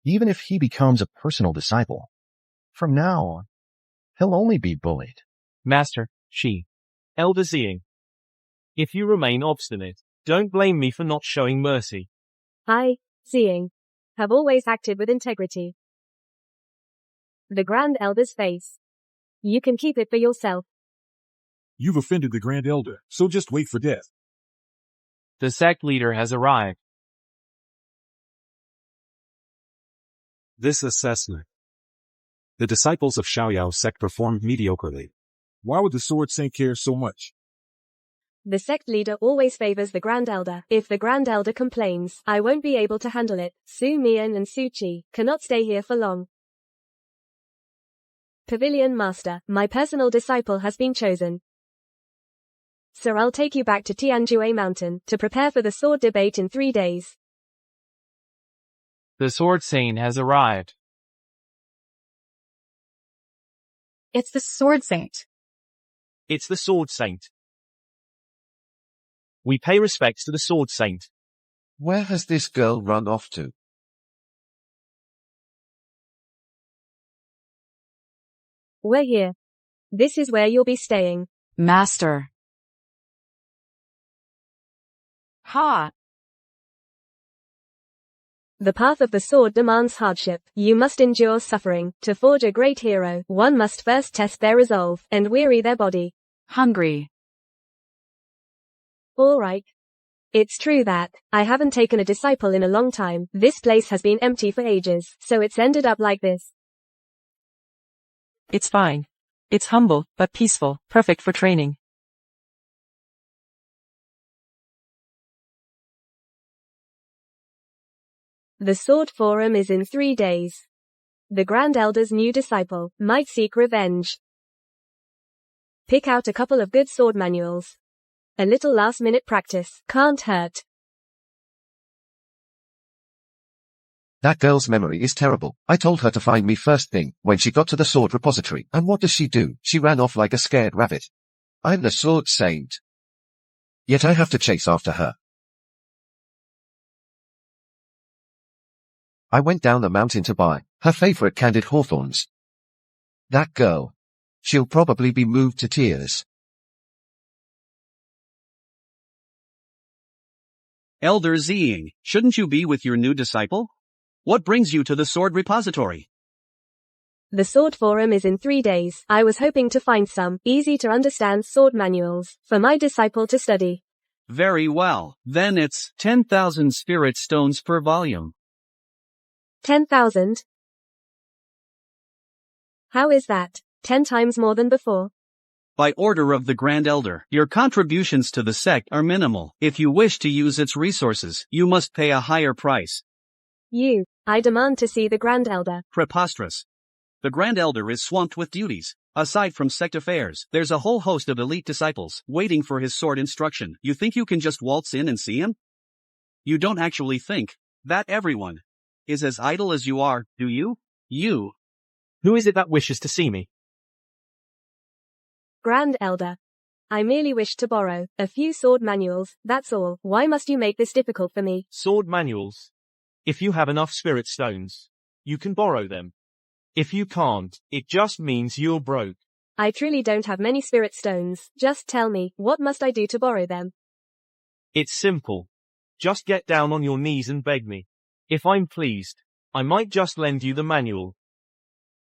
P: Even if he becomes a personal disciple, from now on, he'll only be bullied.
A: Master Chi. Elder Ziying. If you remain obstinate, don't blame me for not showing mercy.
O: I, Ziying, have always acted with integrity. The Grand Elder's face. You can keep it for yourself.
N: You've offended the Grand Elder, so just wait for death.
G: The sect leader has arrived.
B: This assessment. The disciples of Xiaoyao sect performed mediocrely.
N: Why would the Sword Saint care so much?
O: The sect leader always favors the Grand Elder. If the Grand Elder complains, I won't be able to handle it. Su Mian and Su Chi cannot stay here for long. Pavilion Master, my personal disciple has been chosen. Sir, I'll take you back to Tianjue Mountain to prepare for the sword debate in 3 days.
G: The Sword Saint has arrived.
Q: It's the Sword Saint.
A: It's the Sword Saint. We pay respects to the Sword Saint.
E: Where has this girl run off to?
O: We're here. This is where you'll be staying.
J: Master.
Q: Ha!
O: The path of the sword demands hardship. You must endure suffering. To forge a great hero, one must first test their resolve and weary their body.
J: Hungry.
O: All right. It's true that I haven't taken a disciple in a long time. This place has been empty for ages, so it's ended up like this.
H: It's fine. It's humble, but peaceful, perfect for training.
O: The Sword Forum is in 3 days. The Grand Elder's new disciple might seek revenge. Pick out a couple of good sword manuals. A little last-minute practice can't hurt.
E: That girl's memory is terrible. I told her to find me first thing when she got to the sword repository, and what does she do? She ran off like a scared rabbit. I'm the sword saint. Yet I have to chase after her. I went down the mountain to buy her favorite candied hawthorns. That girl. She'll probably be moved to tears.
C: Elder Ziying, shouldn't you be with your new disciple? What brings you to the sword repository?
O: The Sword Forum is in 3 days. I was hoping to find some easy-to-understand sword manuals for my disciple to study.
C: Very well. Then it's 10,000 spirit stones per volume.
O: 10,000? How is that? 10 times more than before?
C: By order of the Grand Elder, your contributions to the sect are minimal. If you wish to use its resources, you must pay a higher price.
O: I demand to see the Grand Elder.
C: Preposterous. The Grand Elder is swamped with duties. Aside from sect affairs, there's a whole host of elite disciples waiting for his sword instruction. You think you can just waltz in and see him? You don't actually think that everyone is as idle as you are, do you?
A: Who is it that wishes to see me?
O: Grand Elder. I merely wish to borrow a few sword manuals, that's all. Why must you make this difficult for me?
A: Sword manuals. If you have enough spirit stones, you can borrow them. If you can't, it just means you're broke.
O: I truly don't have many spirit stones. Just tell me, what must I do to borrow them?
A: It's simple. Just get down on your knees and beg me. If I'm pleased, I might just lend you the manual.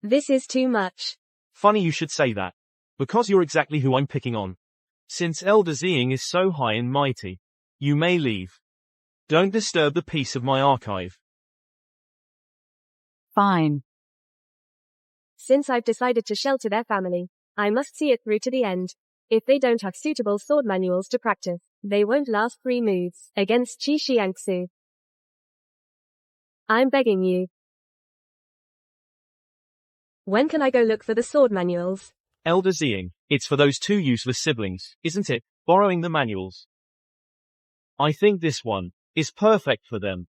O: This is too much.
A: Funny you should say that. Because you're exactly who I'm picking on. Since Elder Ziying is so high and mighty, you may leave. Don't disturb the peace of my archive.
J: Fine.
O: Since I've decided to shelter their family, I must see it through to the end. If they don't have suitable sword manuals to practice, they won't last 3 moves against Qi Xiangsu. I'm begging you. When can I go look for the sword manuals?
A: Elder Ziying, it's for those 2 useless siblings, isn't it? Borrowing the manuals. I think this one is perfect for them.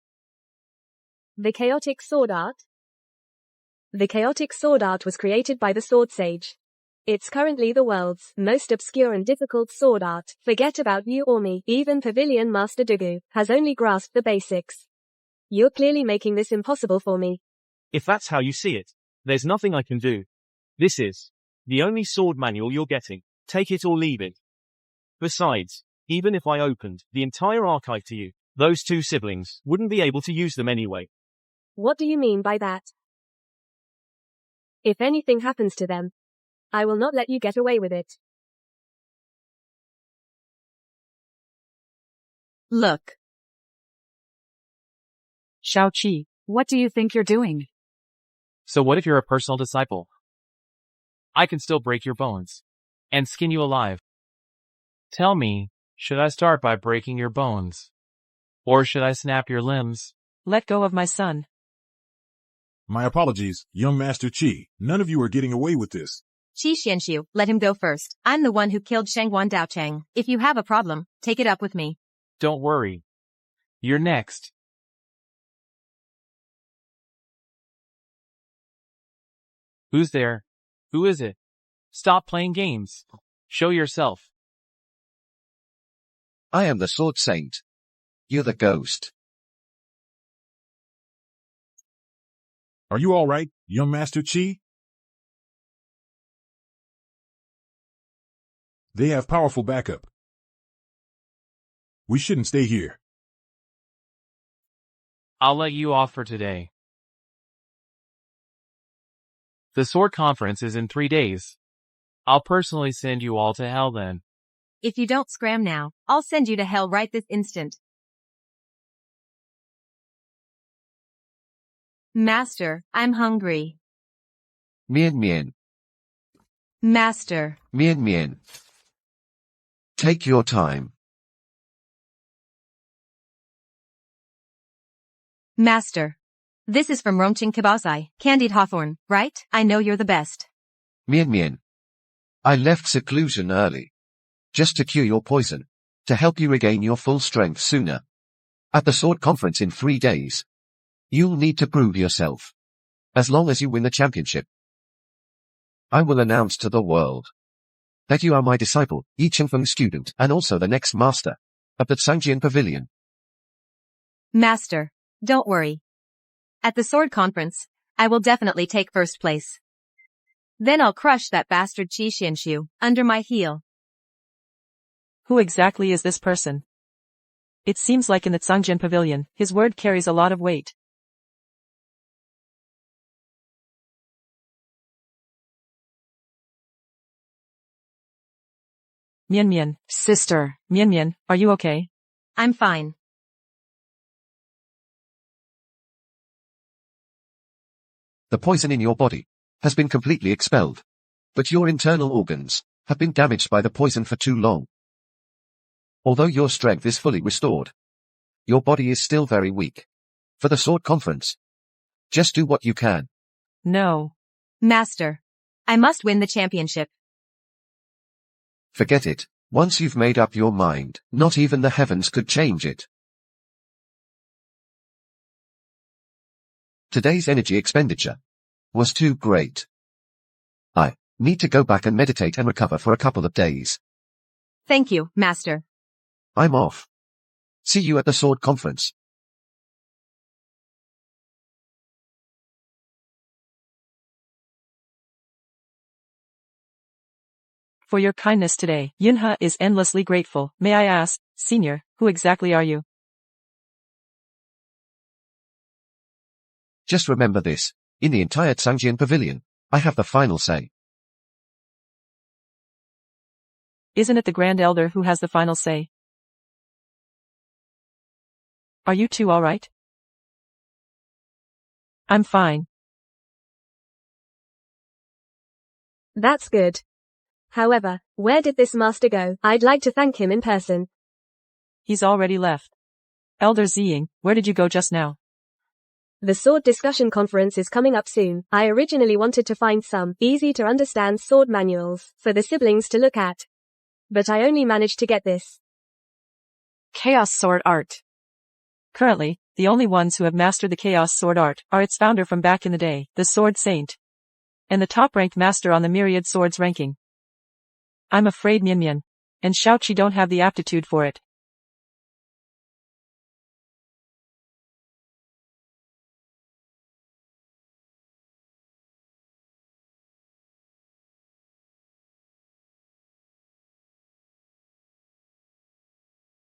O: The Chaotic Sword Art? The Chaotic Sword Art was created by the Sword Sage. It's currently the world's most obscure and difficult sword art. Forget about you or me. Even Pavilion Master Dugu has only grasped the basics. You're clearly making this impossible for me.
A: If that's how you see it, there's nothing I can do. This is the only sword manual you're getting. Take it or leave it. Besides, even if I opened the entire archive to you, those 2 siblings wouldn't be able to use them anyway.
O: What do you mean by that? If anything happens to them, I will not let you get away with it.
J: Look. Xiaoqi, what do you think you're doing?
G: So what if you're a personal disciple? I can still break your bones and skin you alive. Tell me, should I start by breaking your bones? Or should I snap your limbs?
H: Let go of my son.
N: My apologies, young Master Qi. None of you are getting away with this.
D: Qi Xianxiu, let him go first. I'm the one who killed Shangguan Daochang. If you have a problem, take it up with me.
G: Don't worry. You're next. Who's there? Who is it? Stop playing games. Show yourself.
E: I am the Sword Saint. You're the ghost.
N: Are you all right, young Master Qi? They have powerful backup. We shouldn't stay here.
G: I'll let you off for today. The sword conference is in 3 days. I'll personally send you all to hell then.
D: If you don't scram now, I'll send you to hell right this instant. Master, I'm hungry.
E: Mien mien.
D: Master.
E: Mien mien. Take your time.
D: Master. This is from Romching Kibasai, Candied Hawthorne, right? I know you're the best.
E: Mien mien. I left seclusion early. Just to cure your poison. To help you regain your full strength sooner. At the sword conference in 3 days. You'll need to prove yourself. As long as you win the championship. I will announce to the world that you are my disciple, Yi Chengfeng student, and also the next master of the Tsangjian Pavilion.
D: Master, don't worry. At the sword conference, I will definitely take first place. Then I'll crush that bastard Qi Xianshu under my heel.
H: Who exactly is this person? It seems like in the Tsangjian Pavilion, his word carries a lot of weight. Mian Mian.
J: Sister.
H: Mian Mian, are you okay?
D: I'm fine.
E: The poison in your body has been completely expelled. But your internal organs have been damaged by the poison for too long. Although your strength is fully restored, your body is still very weak. For the sword conference, just do what you can.
H: No.
D: Master. I must win the championship.
E: Forget it. Once you've made up your mind, not even the heavens could change it. Today's energy expenditure was too great. I need to go back and meditate and recover for a couple of days.
D: Thank you, Master.
E: I'm off. See you at the sword conference.
H: For your kindness today, Yunhe is endlessly grateful. May I ask, Senior, who exactly are you?
E: Just remember this. In the entire Tsangjian Pavilion, I have the final say.
H: Isn't it the Grand Elder who has the final say? Are you two all right? I'm fine.
O: That's good. However, where did this master go? I'd like to thank him in person.
H: He's already left. Elder Ziying, where did you go just now?
O: The sword discussion conference is coming up soon. I originally wanted to find some easy-to-understand sword manuals for the siblings to look at. But I only managed to get this.
J: Chaos Sword Art.
H: Currently, the only ones who have mastered the Chaos Sword Art are its founder from back in the day, the Sword Saint, and the top-ranked master on the Myriad Swords ranking. I'm afraid Mian Mian and Xiaoqi don't have the aptitude for it.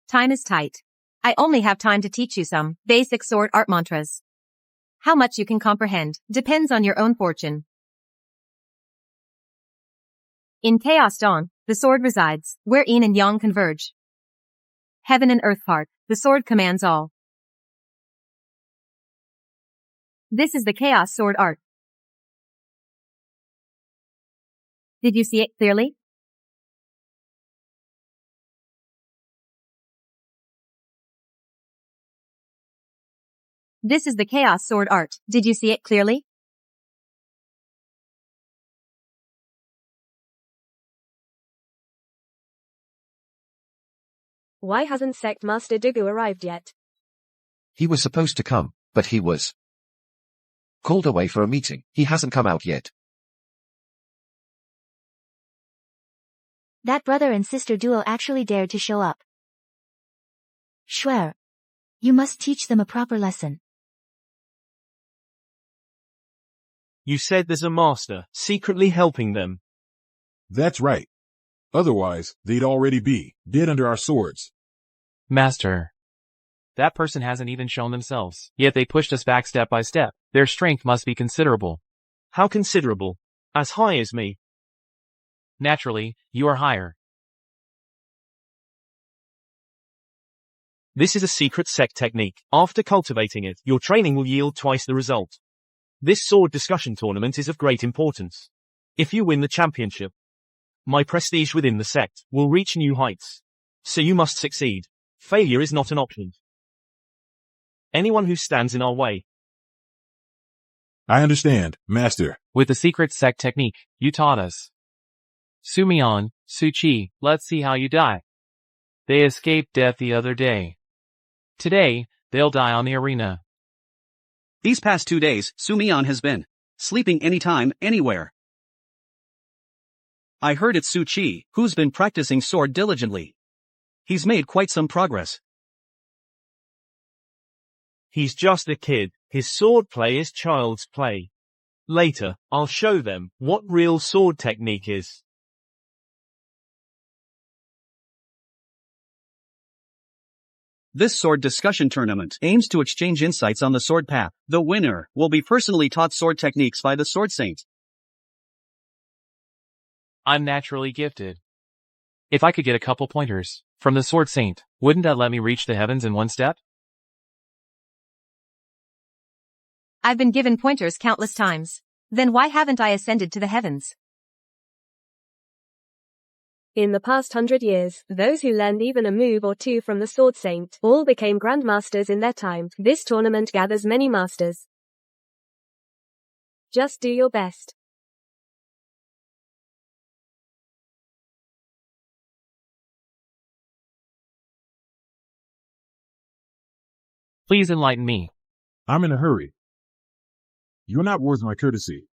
D: Time is tight. I only have time to teach you some basic sword art mantras. How much you can comprehend depends on your own fortune. In Chaos Dawn, the sword resides, where yin and yang converge. Heaven and earth part, the sword commands all. This is the Chaos Sword Art. Did you see it clearly? This is the Chaos Sword Art. Did you see it clearly?
O: Why hasn't Sect Master Dugu arrived yet?
E: He was supposed to come, but he was called away for a meeting. He hasn't come out yet.
F: That brother and sister duo actually dared to show up. Swear. You must teach them a proper lesson.
A: You said there's a master secretly helping them.
N: That's right. Otherwise, they'd already be dead under our swords.
G: Master. That person hasn't even shown themselves, yet they pushed us back step by step. Their strength must be considerable.
A: How considerable? As high as me.
G: Naturally, you are higher.
A: This is a secret sect technique. After cultivating it, your training will yield twice the result. This sword discussion tournament is of great importance. If you win the championship, my prestige within the sect will reach new heights. So you must succeed. Failure is not an option. Anyone who stands in our way.
N: I understand, Master.
G: With the secret sect technique, you taught us. Sumion, Suchi, let's see how you die. They escaped death the other day. Today, they'll die on the arena.
C: These past 2 days, Sumion has been sleeping anytime, anywhere. I heard it's Suchi, who's been practicing sword diligently. He's made quite some progress.
A: He's just a kid. His sword play is child's play. Later, I'll show them what real sword technique is.
C: This sword discussion tournament aims to exchange insights on the sword path. The winner will be personally taught sword techniques by the Sword Saint.
G: I'm naturally gifted. If I could get a couple pointers from the Sword Saint, wouldn't that let me reach the heavens in one step?
D: I've been given pointers countless times. Then why haven't I ascended to the heavens?
O: In the past 100 years, those who learned even a move or two from the Sword Saint all became grandmasters in their time. This tournament gathers many masters. Just do your best.
G: Please enlighten me.
N: I'm in a hurry. You're not worth my courtesy.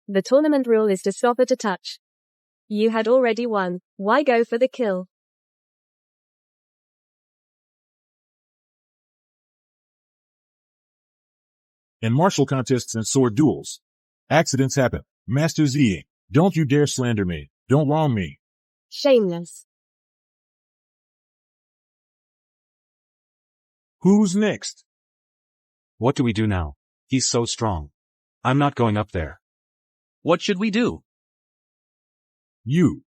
O: The tournament rule is to stop at a touch. You had already won. Why go for the kill?
N: In martial contests and sword duels, accidents happen. Master Ziying, don't you dare slander me. Don't wrong me.
O: Shameless.
N: Who's next?
B: What do we do now? He's so strong. I'm not going up there.
C: What should we do?
N: You.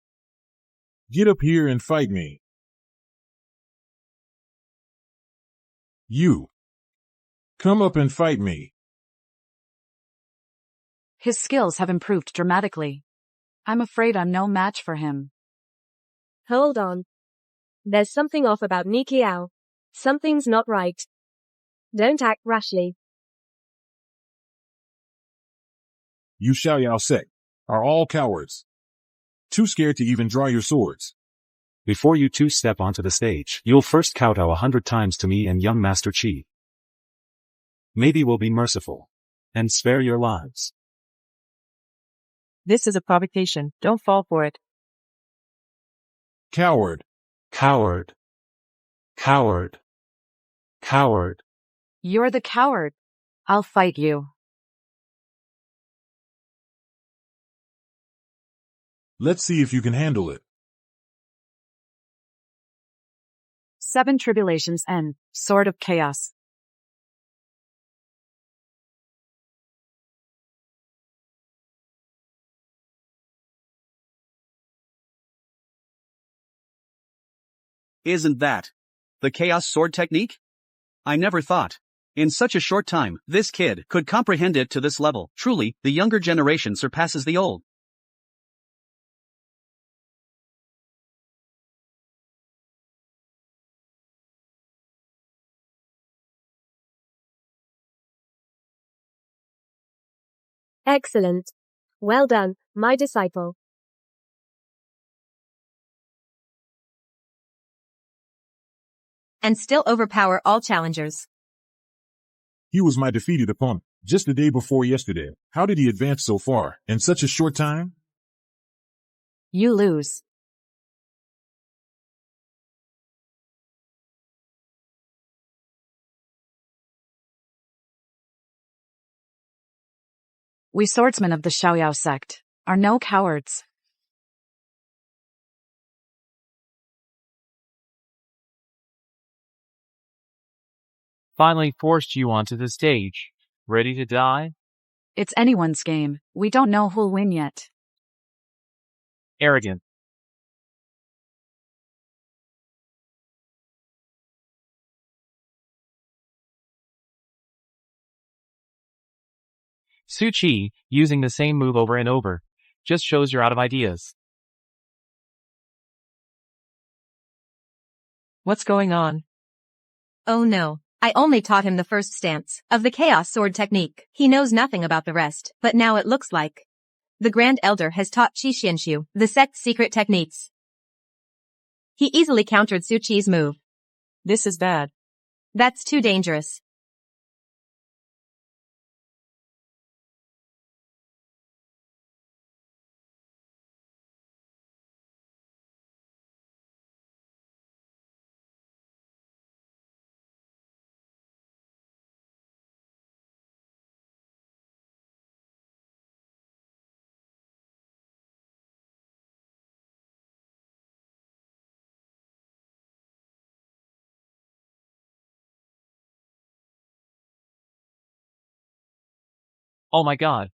N: Get up here and fight me. You. Come up and fight me.
J: His skills have improved dramatically. I'm afraid I'm no match for him.
O: Hold on. There's something off about Nikiao. Something's not right. Don't act rashly.
N: You Xiaoyao sect are all cowards. Too scared to even draw your swords.
B: Before you two step onto the stage, you'll first kowtow 100 times to me and young Master Qi. Maybe we'll be merciful and spare your lives.
H: This is a provocation. Don't fall for it.
N: Coward.
B: Coward. Coward. Coward.
J: You're the coward. I'll fight you.
N: Let's see if you can handle it.
J: 7 tribulations end. Sword of Chaos.
C: Isn't that the Chaos Sword technique? I never thought, in such a short time, this kid could comprehend it to this level. Truly, the younger generation surpasses the old.
O: Excellent. Well done, my disciple.
D: And still overpower all challengers.
N: He was my defeated opponent just the day before yesterday. How did he advance so far in such a short time?
J: You lose. We swordsmen of the Xiaoyao sect are no cowards.
G: Finally forced you onto the stage. Ready to die?
J: It's anyone's game. We don't know who'll win yet.
G: Arrogant. Su Chi, using the same move over and over, just shows you're out of ideas.
H: What's going on?
D: Oh no. I only taught him the first stance of the Chaos Sword technique. He knows nothing about the rest, but now it looks like the Grand Elder has taught Qi Xianxiu the sect's secret techniques. He easily countered Su Chi's move.
H: This is bad.
D: That's too dangerous.
G: Oh my god.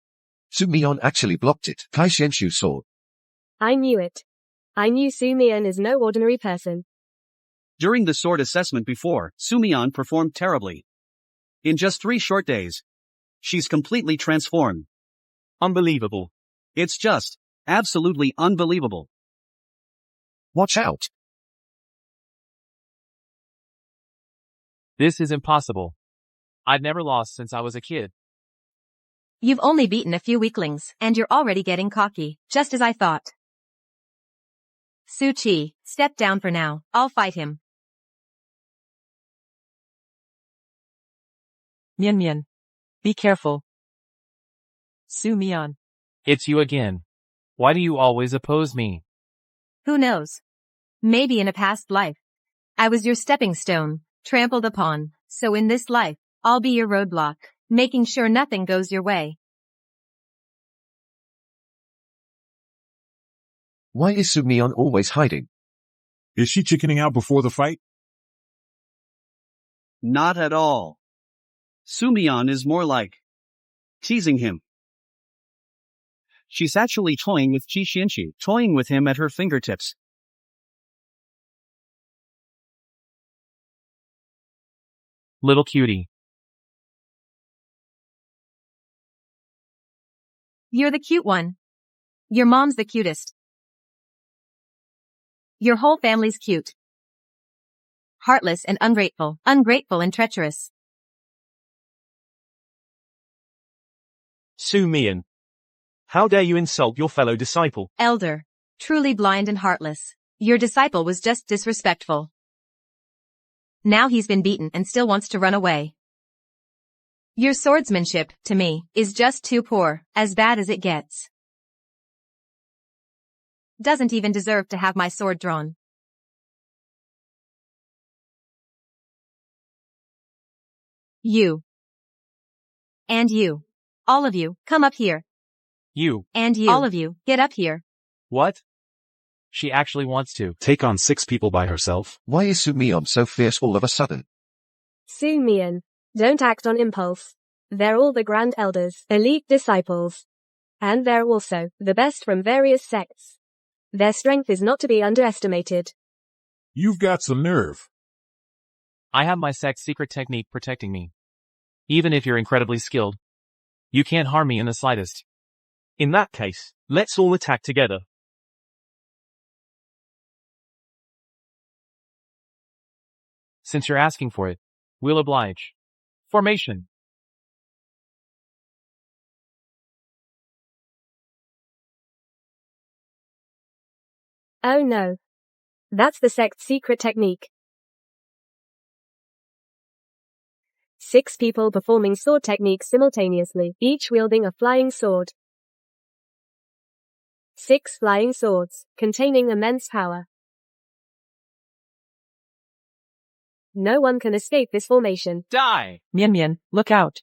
E: Su Mian actually blocked it. Kai Xianxiu sword.
O: I knew it. I knew Su Mian is no ordinary person.
C: During the sword assessment before, Su Mian performed terribly. In just 3 short days, she's completely transformed.
A: Unbelievable.
C: It's just absolutely unbelievable.
E: Watch out.
G: This is impossible. I've never lost since I was a kid.
D: You've only beaten a few weaklings, and you're already getting cocky, just as I thought. Su Chi, step down for now. I'll fight him.
H: Mian Mian. Be careful. Su Mian.
G: It's you again. Why do you always oppose me?
D: Who knows? Maybe in a past life, I was your stepping stone, trampled upon, so in this life, I'll be your roadblock, making sure nothing goes your way.
E: Why is Su Mian always hiding?
N: Is she chickening out before the fight?
C: Not at all. Su Mian is more like teasing him. She's actually toying with Qi Xianxiu, toying with him at her fingertips.
G: Little cutie.
D: You're the cute one. Your mom's the cutest. Your whole family's cute. Heartless and ungrateful and treacherous.
A: Su Mian. How dare you insult your fellow disciple?
D: Elder. Truly blind and heartless. Your disciple was just disrespectful. Now he's been beaten and still wants to run away. Your swordsmanship, to me, is just too poor, as bad as it gets. Doesn't even deserve to have my sword drawn. You. And you. All of you, come up here.
G: You.
D: And you. All of you, get up here.
G: What? She actually wants to
B: take on 6 people by herself.
E: Why is Su Mian so fierce all of a sudden?
O: Su Mian. Don't act on impulse. They're all the Grand Elders, elite disciples. And they're also the best from various sects. Their strength is not to be underestimated.
N: You've got some nerve.
G: I have my sect's secret technique protecting me. Even if you're incredibly skilled, you can't harm me in the slightest.
A: In that case, let's all attack together.
G: Since you're asking for it, we'll oblige. Formation.
O: Oh no. That's the sect's secret technique. 6 people performing sword techniques simultaneously, each wielding a flying sword. 6 flying swords, containing immense power. No one can escape this formation.
G: Die!
H: Mian Mian, look out.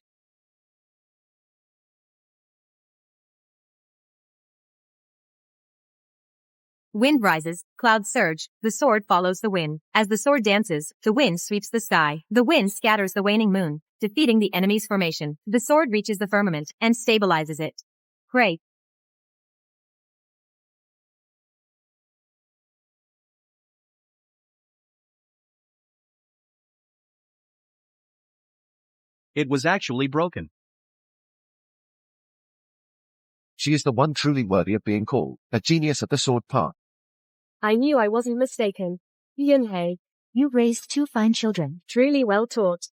D: Wind rises, clouds surge, the sword follows the wind. As the sword dances, the wind sweeps the sky. The wind scatters the waning moon, defeating the enemy's formation. The sword reaches the firmament and stabilizes it. Great.
C: It was actually broken.
E: She is the one truly worthy of being called a genius of the sword path.
O: I knew I wasn't mistaken. Yunhei.
F: You raised 2 fine children.
O: Truly well taught.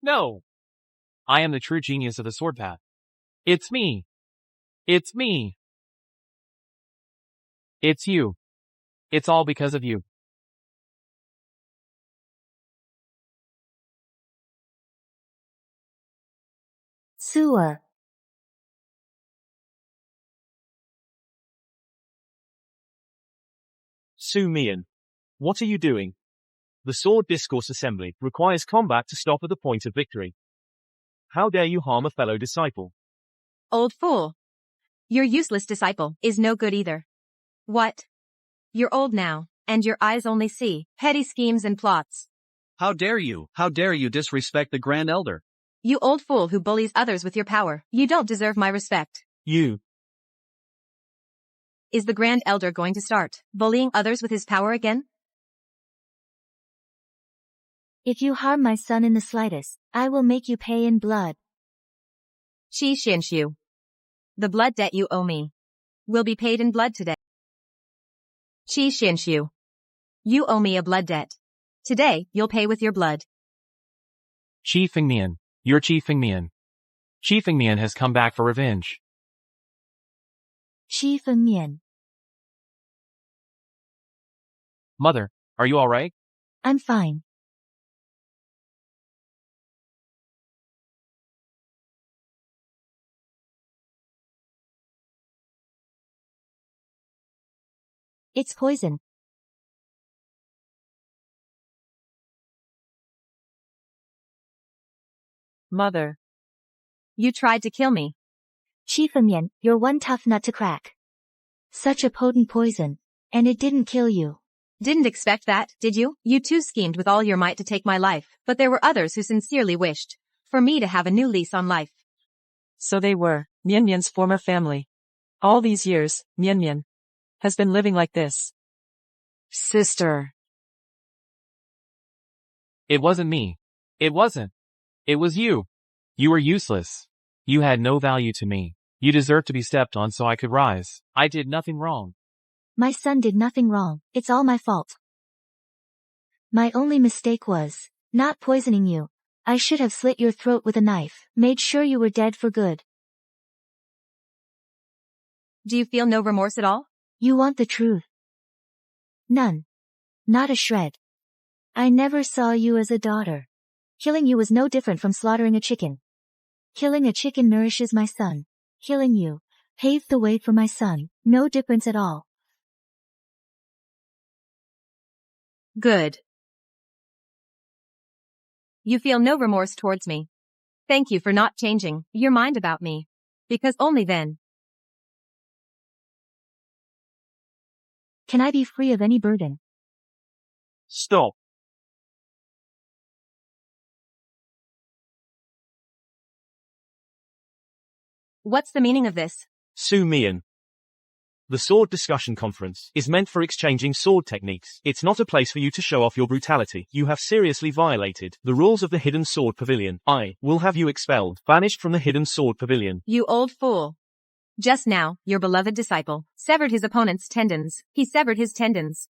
G: No. I am the true genius of the sword path. It's me. It's me. It's you. It's all because of you.
F: Sua.
A: Su Mian. What are you doing? The Sword Discourse Assembly requires combat to stop at the point of victory. How dare you harm a fellow disciple?
D: Old fool. Your useless disciple is no good either. What? You're old now, and your eyes only see petty schemes and plots.
C: How dare you? How dare you disrespect the Grand Elder?
D: You old fool who bullies others with your power. You don't deserve my respect.
A: You.
D: Is the Grand Elder going to start bullying others with his power again?
F: If you harm my son in the slightest, I will make you pay in blood.
D: Qi Xinshu. The blood debt you owe me will be paid in blood today. Qi Xinshu. You owe me a blood debt. Today, you'll pay with your blood.
G: Qi Fengmian. You're Qi Fengmian. Qi Fengmian has come back for revenge.
F: Qi Fengmian.
G: Mother, are you alright?
F: I'm fine. It's poison.
H: Mother.
D: You tried to kill me.
F: Qi Fengmian, you're one tough nut to crack. Such a potent poison. And it didn't kill you.
D: Didn't expect that, did you? You too schemed with all your might to take my life, but there were others who sincerely wished for me to have a new lease on life.
H: So they were Mian Mian's former family. All these years, Mian Mian has been living like this.
J: Sister.
G: It wasn't me. It wasn't. It was you. You were useless. You had no value to me. You deserved to be stepped on so I could rise. I did nothing wrong.
F: My son did nothing wrong. It's all my fault. My only mistake was not poisoning you. I should have slit your throat with a knife, made sure you were dead for good.
D: Do you feel no remorse at all?
F: You want the truth? None. Not a shred. I never saw you as a daughter. Killing you was no different from slaughtering a chicken. Killing a chicken nourishes my son. Killing you paved the way for my son. No difference at all.
D: Good. You feel no remorse towards me. Thank you for not changing your mind about me. Because only then
F: can I be free of any burden.
A: Stop.
D: What's the meaning of this?
A: Su Mian. The Sword Discussion Conference is meant for exchanging sword techniques. It's not a place for you to show off your brutality. You have seriously violated the rules of the Hidden Sword Pavilion. I will have you expelled, banished from the Hidden Sword Pavilion.
D: You old fool. Just now, your beloved disciple severed his opponent's tendons. He severed his tendons,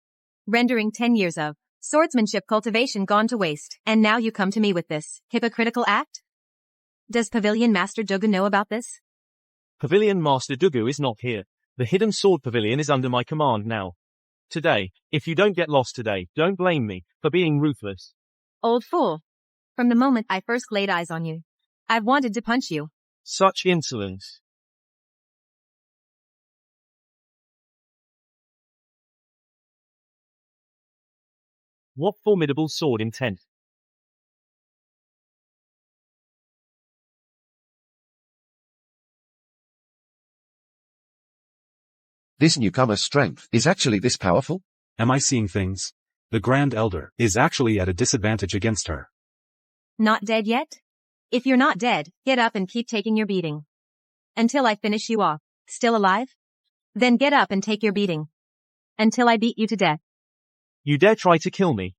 D: rendering 10 years of swordsmanship cultivation gone to waste. And now you come to me with this hypocritical act? Does Pavilion Master Dugu know about this?
A: Pavilion Master Dugu is not here. The Hidden Sword Pavilion is under my command now. Today, if you don't get lost today, don't blame me for being ruthless.
D: Old fool. From the moment I first laid eyes on you, I've wanted to punch you.
A: Such insolence. What formidable sword intent.
E: This newcomer's strength is actually this powerful?
B: Am I seeing things? The Grand Elder is actually at a disadvantage against her.
D: Not dead yet? If you're not dead, get up and keep taking your beating. Until I finish you off. Still alive? Then get up and take your beating. Until I beat you to death.
A: You dare try to kill me?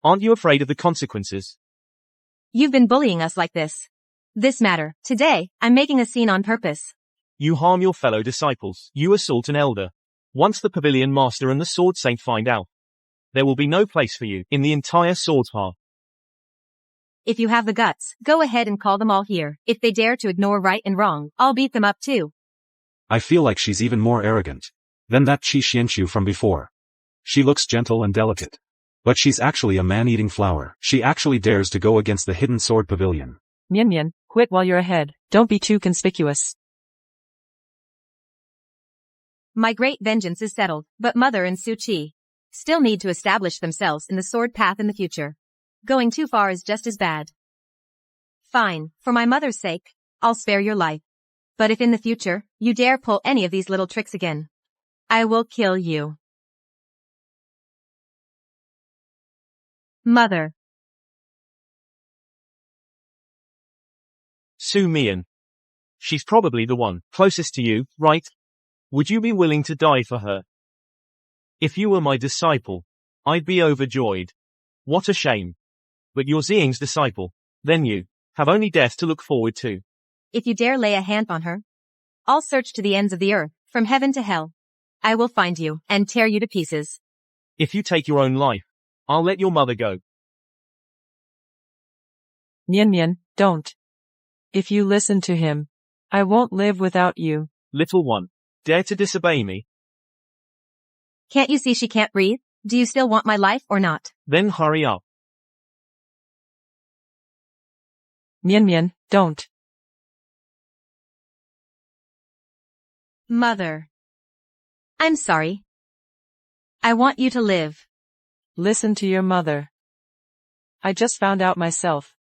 A: Aren't you afraid of the consequences?
D: You've been bullying us like this. This matter, today, I'm making a scene on purpose.
A: You harm your fellow disciples. You assault an elder. Once the Pavilion Master and the Sword Saint find out, there will be no place for you in the entire Sword Path.
D: If you have the guts, go ahead and call them all here. If they dare to ignore right and wrong, I'll beat them up too.
B: I feel like she's even more arrogant than that Qi Xianxu from before. She looks gentle and delicate, but she's actually a man-eating flower. She actually dares to go against the Hidden Sword Pavilion.
H: Mian Mian, quit while you're ahead. Don't be too conspicuous.
D: My great vengeance is settled, but Mother and Su Qi still need to establish themselves in the sword path in the future. Going too far is just as bad. Fine, for my mother's sake, I'll spare your life. But if in the future, you dare pull any of these little tricks again, I will kill you. Mother.
A: Su Mian. She's probably the one closest to you, right? Would you be willing to die for her? If you were my disciple, I'd be overjoyed. What a shame. But you're Ziying's disciple. Then you have only death to look forward to.
D: If you dare lay a hand on her, I'll search to the ends of the earth, from heaven to hell. I will find you and tear you to pieces.
A: If you take your own life, I'll let your mother go.
H: Mian Mian, don't. If you listen to him, I won't live without you.
A: Little one, dare to disobey me?
D: Can't you see she can't breathe? Do you still want my life or not?
A: Then hurry up.
H: Mian Mian, don't.
D: Mother. I'm sorry. I want you to live.
H: Listen to your mother. I just found out myself.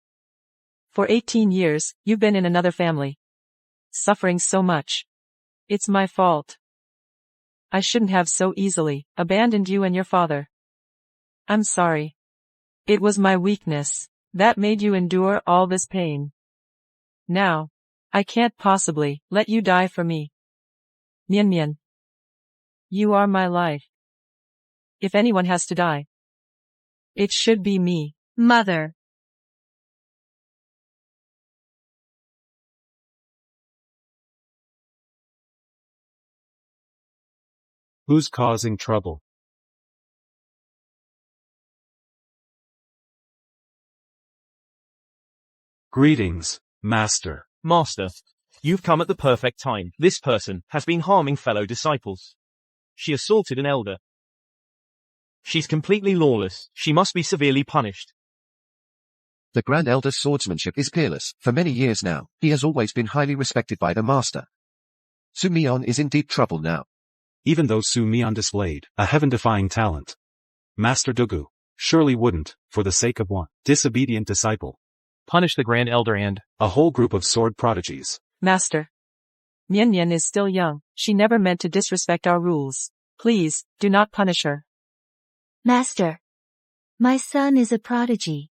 H: For 18 years, you've been in another family. Suffering so much. It's my fault. I shouldn't have so easily abandoned you and your father. I'm sorry. It was my weakness that made you endure all this pain. Now, I can't possibly let you die for me. Mian Mian. You are my life. If anyone has to die, it should be me.
D: Mother.
B: Who's causing trouble? Greetings, Master.
A: Master, you've come at the perfect time. This person has been harming fellow disciples. She assaulted an elder. She's completely lawless. She must be severely punished.
E: The Grand Elder's swordsmanship is peerless. For many years now, he has always been highly respected by the Master. Su Mian is in deep trouble now.
B: Even though Su Mian displayed a heaven-defying talent, Master Dugu surely wouldn't, for the sake of one disobedient disciple,
G: punish the Grand Elder and
B: a whole group of sword prodigies.
H: Master. Mian Mian is still young. She never meant to disrespect our rules. Please, do not punish her.
F: Master. My son is a prodigy.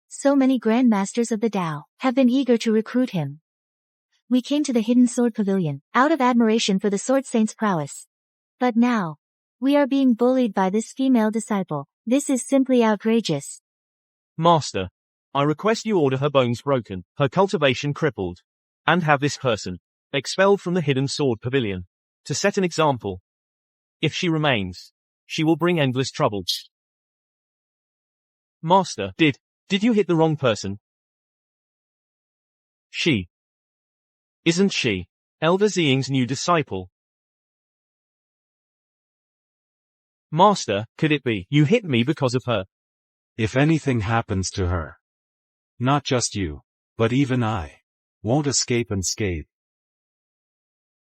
F: So many grandmasters of the Tao have been eager to recruit him. We came to the Hidden Sword Pavilion, out of admiration for the Sword Saint's prowess. But now, we are being bullied by this female disciple. This is simply outrageous.
A: Master, I request you order her bones broken, her cultivation crippled, and have this person expelled from the Hidden Sword Pavilion, to set an example. If she remains, she will bring endless trouble. Master, did you hit the wrong person? Isn't she Elder Ziying's new disciple? Master, could it be you hit me because of her?
B: If anything happens to her, not just you, but even I, won't escape unscathed.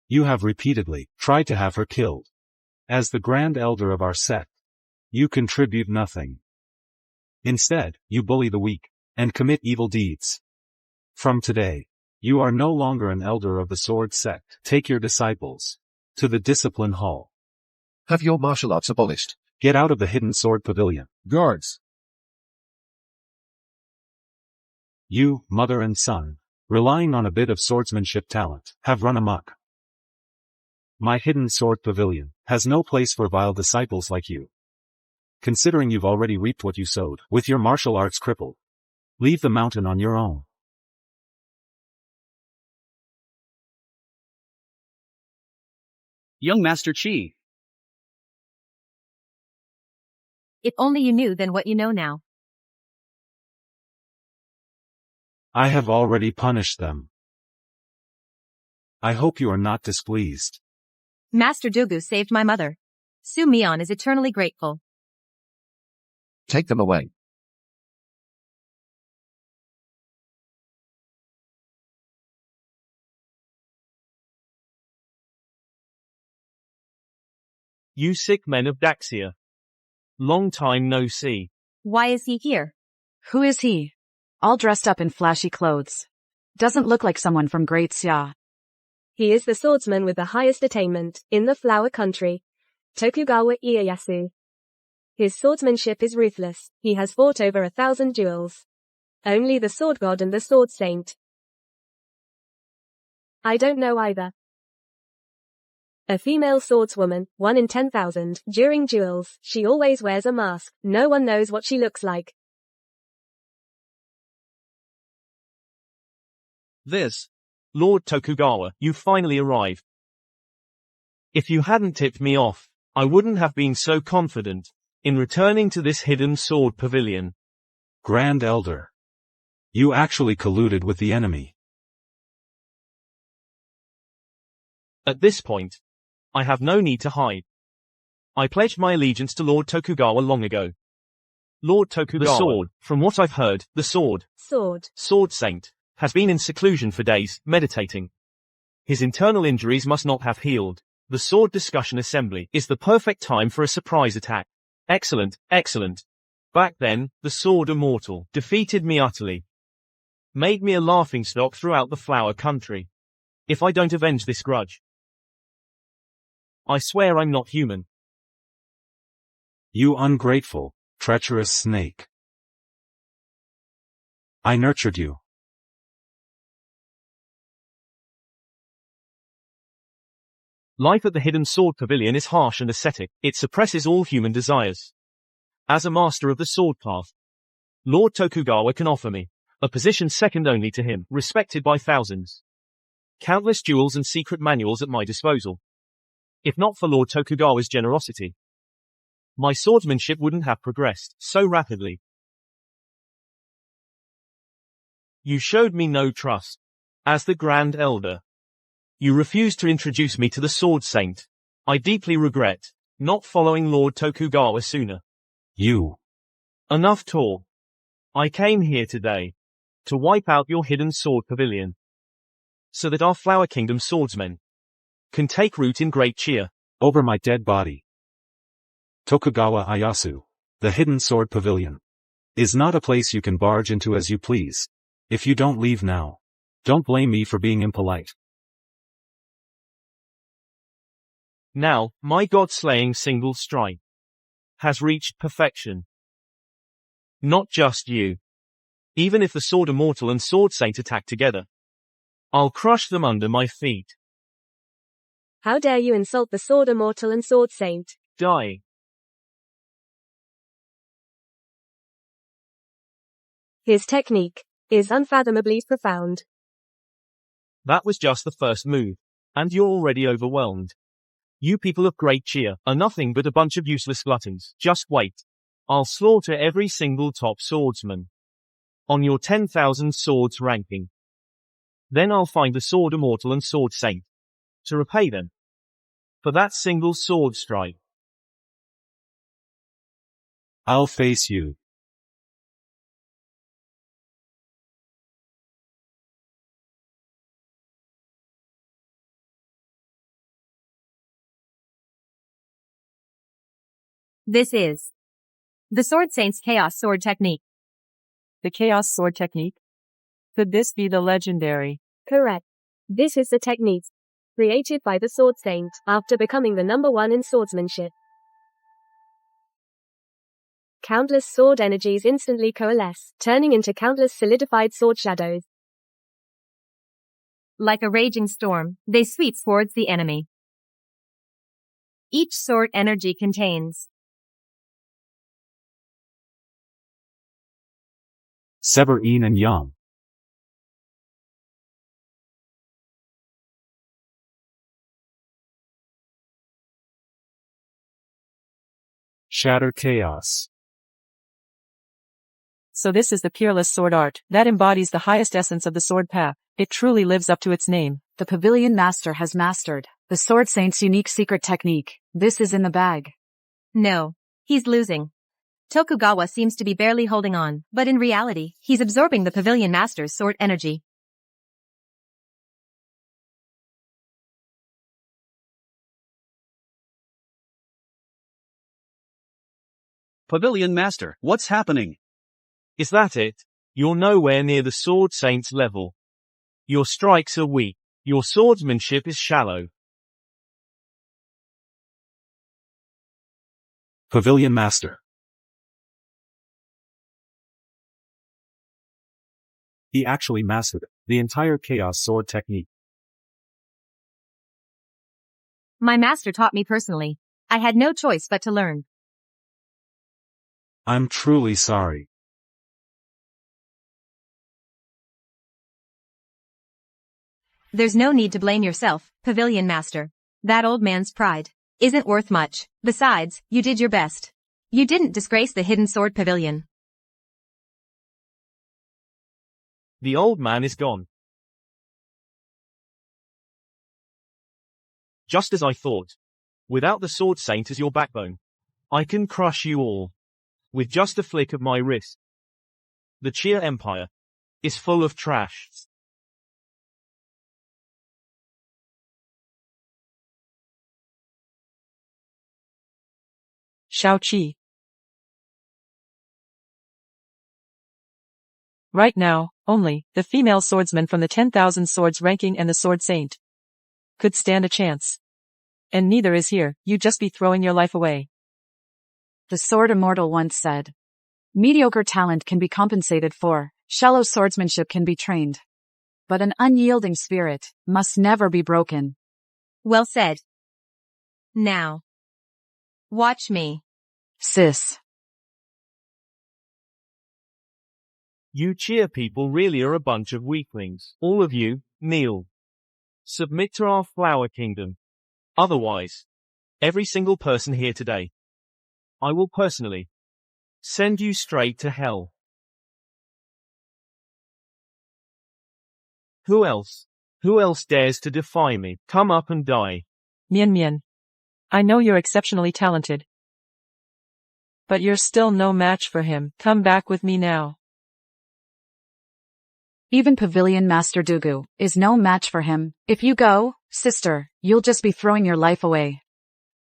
B: You have repeatedly tried to have her killed. As the Grand Elder of our sect, you contribute nothing. Instead, you bully the weak, and commit evil deeds. From today, you are no longer an elder of the sword sect. Take your disciples To the discipline hall.
E: Have your martial arts abolished.
B: Get out of the hidden sword pavilion.
N: Guards.
B: You, mother and son, relying on a bit of swordsmanship talent, have run amok. My hidden sword pavilion has no place for vile disciples like you. Considering you've already reaped what you sowed, with your martial arts crippled. Leave the mountain on your own.
C: Young Master Qi.
D: If only you knew then what you know now.
B: I have already punished them. I hope you are not displeased.
D: Master Dogu saved my mother. Su Mian is eternally grateful.
E: Take them away.
A: You sick men of Daxia. Long time no see.
D: Why is he here?
J: Who is he? All dressed up in flashy clothes. Doesn't look like someone from Great Xia.
O: He is the swordsman with the highest attainment in the flower country, Tokugawa Ieyasu. His swordsmanship is ruthless. He has fought over 1,000 duels. Only the sword god and the sword saint. I don't know either. A female swordswoman, 1 in 10,000, during duels. She always wears a mask. No one knows what she looks like.
C: This.
A: Lord Tokugawa, you finally arrived. If you hadn't tipped me off, I wouldn't have been so confident in returning to this hidden sword pavilion.
B: Grand Elder. You actually colluded with the enemy.
A: At this point, I have no need to hide. I pledged my allegiance to Lord Tokugawa long ago. Lord Tokugawa. The sword, from what I've heard, the sword saint, has been in seclusion for days, meditating. His internal injuries must not have healed. The sword discussion assembly is the perfect time for a surprise attack. Excellent, excellent. Back then, the sword immortal defeated me utterly. Made me a laughingstock throughout the flower country. If I don't avenge this grudge, I swear I'm not human.
B: You ungrateful, treacherous snake. I nurtured you.
A: Life at the Hidden Sword Pavilion is harsh and ascetic. It suppresses all human desires. As a master of the sword path, Lord Tokugawa can offer me a position second only to him, respected by thousands. Countless jewels and secret manuals at my disposal. If not for Lord Tokugawa's generosity, my swordsmanship wouldn't have progressed so rapidly. You showed me no trust. As the Grand Elder, you refused to introduce me to the Sword Saint. I deeply regret not following Lord Tokugawa sooner.
B: You.
A: Enough talk. I came here today to wipe out your hidden sword pavilion, so that our Flower Kingdom swordsmen can take root in Great Chia.
B: Over my dead body. Tokugawa Ieyasu, the hidden sword pavilion, is not a place you can barge into as you please. If you don't leave now, don't blame me for being impolite.
A: Now, my god-slaying single strike has reached perfection. Not just you. Even if the Sword Immortal and Sword Saint attack together, I'll crush them under my feet.
O: How dare you insult the Sword Immortal and Sword Saint?
A: Die.
O: His technique is unfathomably profound.
A: That was just the first move, and you're already overwhelmed. You people of Great Chia are nothing but a bunch of useless gluttons. Just wait. I'll slaughter every single top swordsman on your 10,000 swords ranking. Then I'll find the Sword Immortal and Sword Saint to repay them for that single sword strike.
B: I'll face you.
D: This is the Sword Saint's Chaos Sword Technique.
H: The Chaos Sword Technique? Could this be the legendary?
O: Correct. This is the technique created by the Sword Saint, after becoming the #1 in swordsmanship. Countless sword energies instantly coalesce, turning into countless solidified sword shadows.
D: Like a raging storm, they sweep towards the enemy. Each sword energy contains
B: Sever yin and yang. Shatter chaos.
H: So this is the peerless sword art that embodies the highest essence of the sword path. It truly lives up to its name.
J: The Pavilion Master has mastered the Sword Saint's unique secret technique. This is in the bag.
D: No, he's losing. Tokugawa seems to be barely holding on, but in reality, he's absorbing the Pavilion Master's sword energy.
C: Pavilion Master, what's happening?
A: Is that it? You're nowhere near the Sword Saint's level. Your strikes are weak. Your swordsmanship is shallow.
B: Pavilion Master. He actually mastered the entire chaos sword technique.
D: My master taught me personally. I had no choice but to learn.
B: I'm truly sorry.
D: There's no need to blame yourself, Pavilion Master. That old man's pride isn't worth much. Besides, you did your best. You didn't disgrace the Hidden Sword Pavilion.
A: The old man is gone. Just as I thought. Without the Sword Saint as your backbone, I can crush you all. With just a flick of my wrist. The Chia Empire is full of trash.
H: Shao-Chi. Right now, only the female swordsman from the 10,000 swords ranking and the Sword Saint could stand a chance. And neither is here. You'd just be throwing your life away.
J: The Sword Immortal once said, mediocre talent can be compensated for, shallow swordsmanship can be trained. But an unyielding spirit must never be broken.
D: Well said. Now, watch me.
J: Sis.
A: You Chia people really are a bunch of weaklings. All of you, kneel. Submit to our Flower Kingdom. Otherwise, every single person here today, I will personally send you straight to hell. Who else dares to defy me? Come up and die.
H: Mian Mian. I know you're exceptionally talented. But you're still no match for him. Come back with me now.
J: Even Pavilion Master Dugu is no match for him. If you go, sister, you'll just be throwing your life away.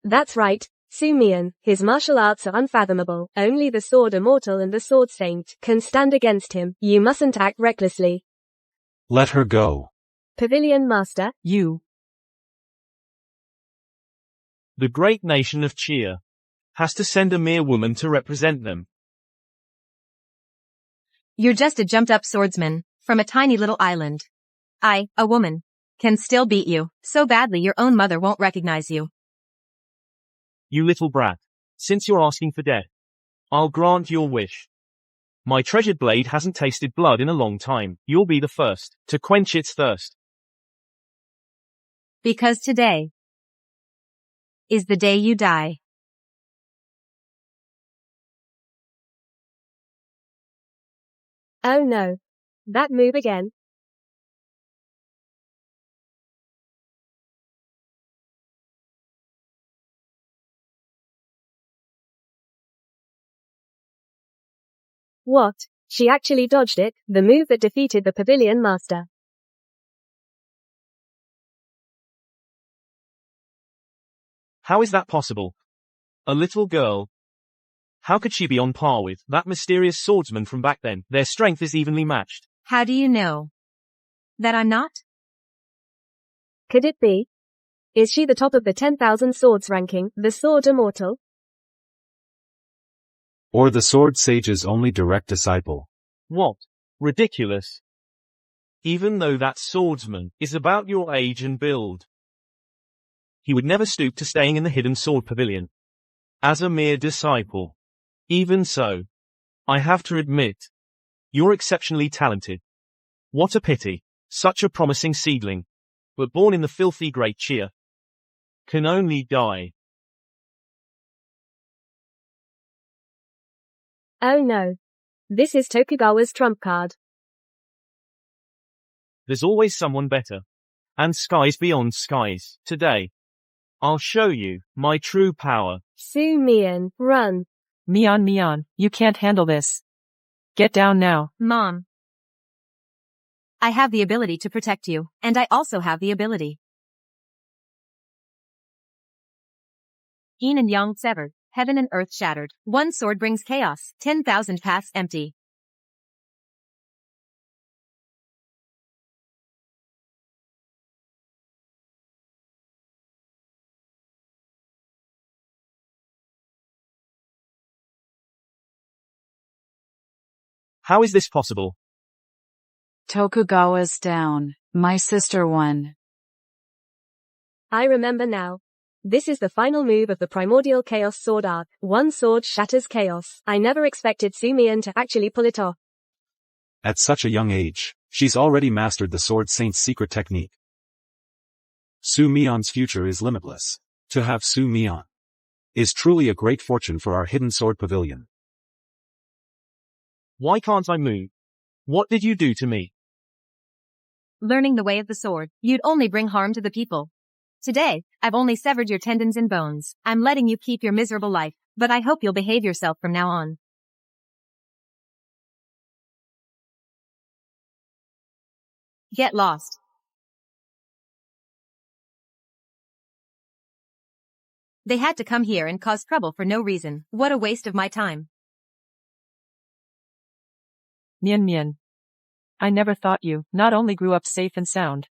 O: That's right, Sumian. His martial arts are unfathomable. Only the Sword Immortal and the Sword Saint can stand against him. You mustn't act recklessly.
B: Let her go.
O: Pavilion Master.
H: You.
A: The great nation of Chia has to send a mere woman to represent them.
D: You're just a jumped-up swordsman from a tiny little island. I, a woman, can still beat you so badly your own mother won't recognize you.
A: You little brat. Since you're asking for death, I'll grant your wish. My treasured blade hasn't tasted blood in a long time. You'll be the first to quench its thirst.
D: Because today is the day you die.
O: Oh no. That move again. What? She actually dodged it, the move that defeated the Pavilion Master.
A: How is that possible? A little girl. How could she be on par with that mysterious swordsman from back then? Their strength is evenly matched.
D: How do you know that I'm not?
O: Could it be Is she the top of the 10,000 swords ranking, the sword immortal?
B: Or the sword sage's only direct disciple?
A: What? Ridiculous. Even though that swordsman is about your age and build, he would never stoop to staying in the hidden sword pavilion as a mere disciple. Even so, I have to admit, you're exceptionally talented. What a pity, such a promising seedling, but born in the filthy Great Chia, can only die.
O: Oh no. This is Tokugawa's trump card.
A: There's always someone better. And skies beyond skies. Today, I'll show you my true power.
O: Su Mian, run.
H: Mian, you can't handle this. Get down now.
D: Mom. I have the ability to protect you, and I also have the ability. Yin and Yang severed, heaven and earth shattered. One sword brings chaos, 10,000 paths empty.
A: How is this possible?
J: Tokugawa's down. My sister won.
O: I remember now. This is the final move of the Primordial Chaos Sword arc. One sword shatters chaos. I never expected Su Mian to actually pull it off.
B: At such a young age, she's already mastered the Sword Saint's secret technique. Su Mian's future is limitless. To have Su Mian is truly a great fortune for our hidden sword pavilion.
A: Why can't I move? What did you do to me?
D: Learning the way of the sword, you'd only bring harm to the people. Today, I've only severed your tendons and bones. I'm letting you keep your miserable life, but I hope you'll behave yourself from now on. Get lost. They had to come here and cause trouble for no reason. What a waste of my time.
H: Mian. I never thought you not only grew up safe and sound.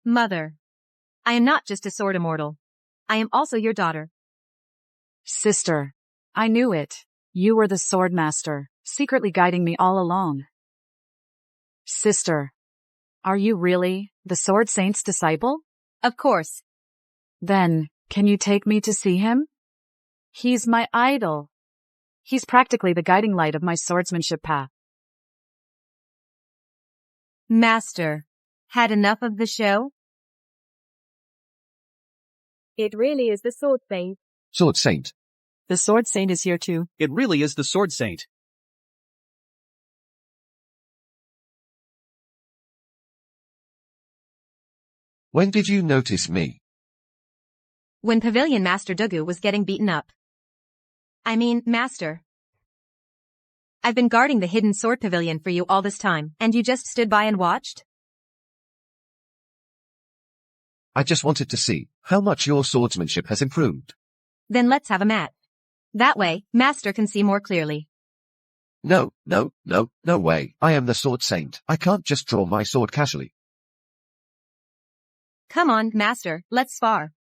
D: Mother. I am not just a sword immortal. I am also your daughter.
J: Sister. I knew it. You were the sword master, secretly guiding me all along. Sister. Are you really the Sword Saint's disciple?
D: Of course.
J: Then, can you take me to see him? He's my idol. He's practically the guiding light of my swordsmanship path.
D: Master. Had enough of the show?
O: It really is the Sword Saint.
E: Sword Saint.
H: The Sword Saint is here too.
C: It really is the Sword Saint.
E: When did you notice me?
D: When Pavilion Master Dugu was getting beaten up. I mean, Master. I've been guarding the hidden sword pavilion for you all this time, and you just stood by and watched?
E: I just wanted to see how much your swordsmanship has improved.
D: Then let's have a match. That way, Master can see more clearly.
E: No way. I am the Sword Saint. I can't just draw my sword casually.
D: Come on, Master, let's spar.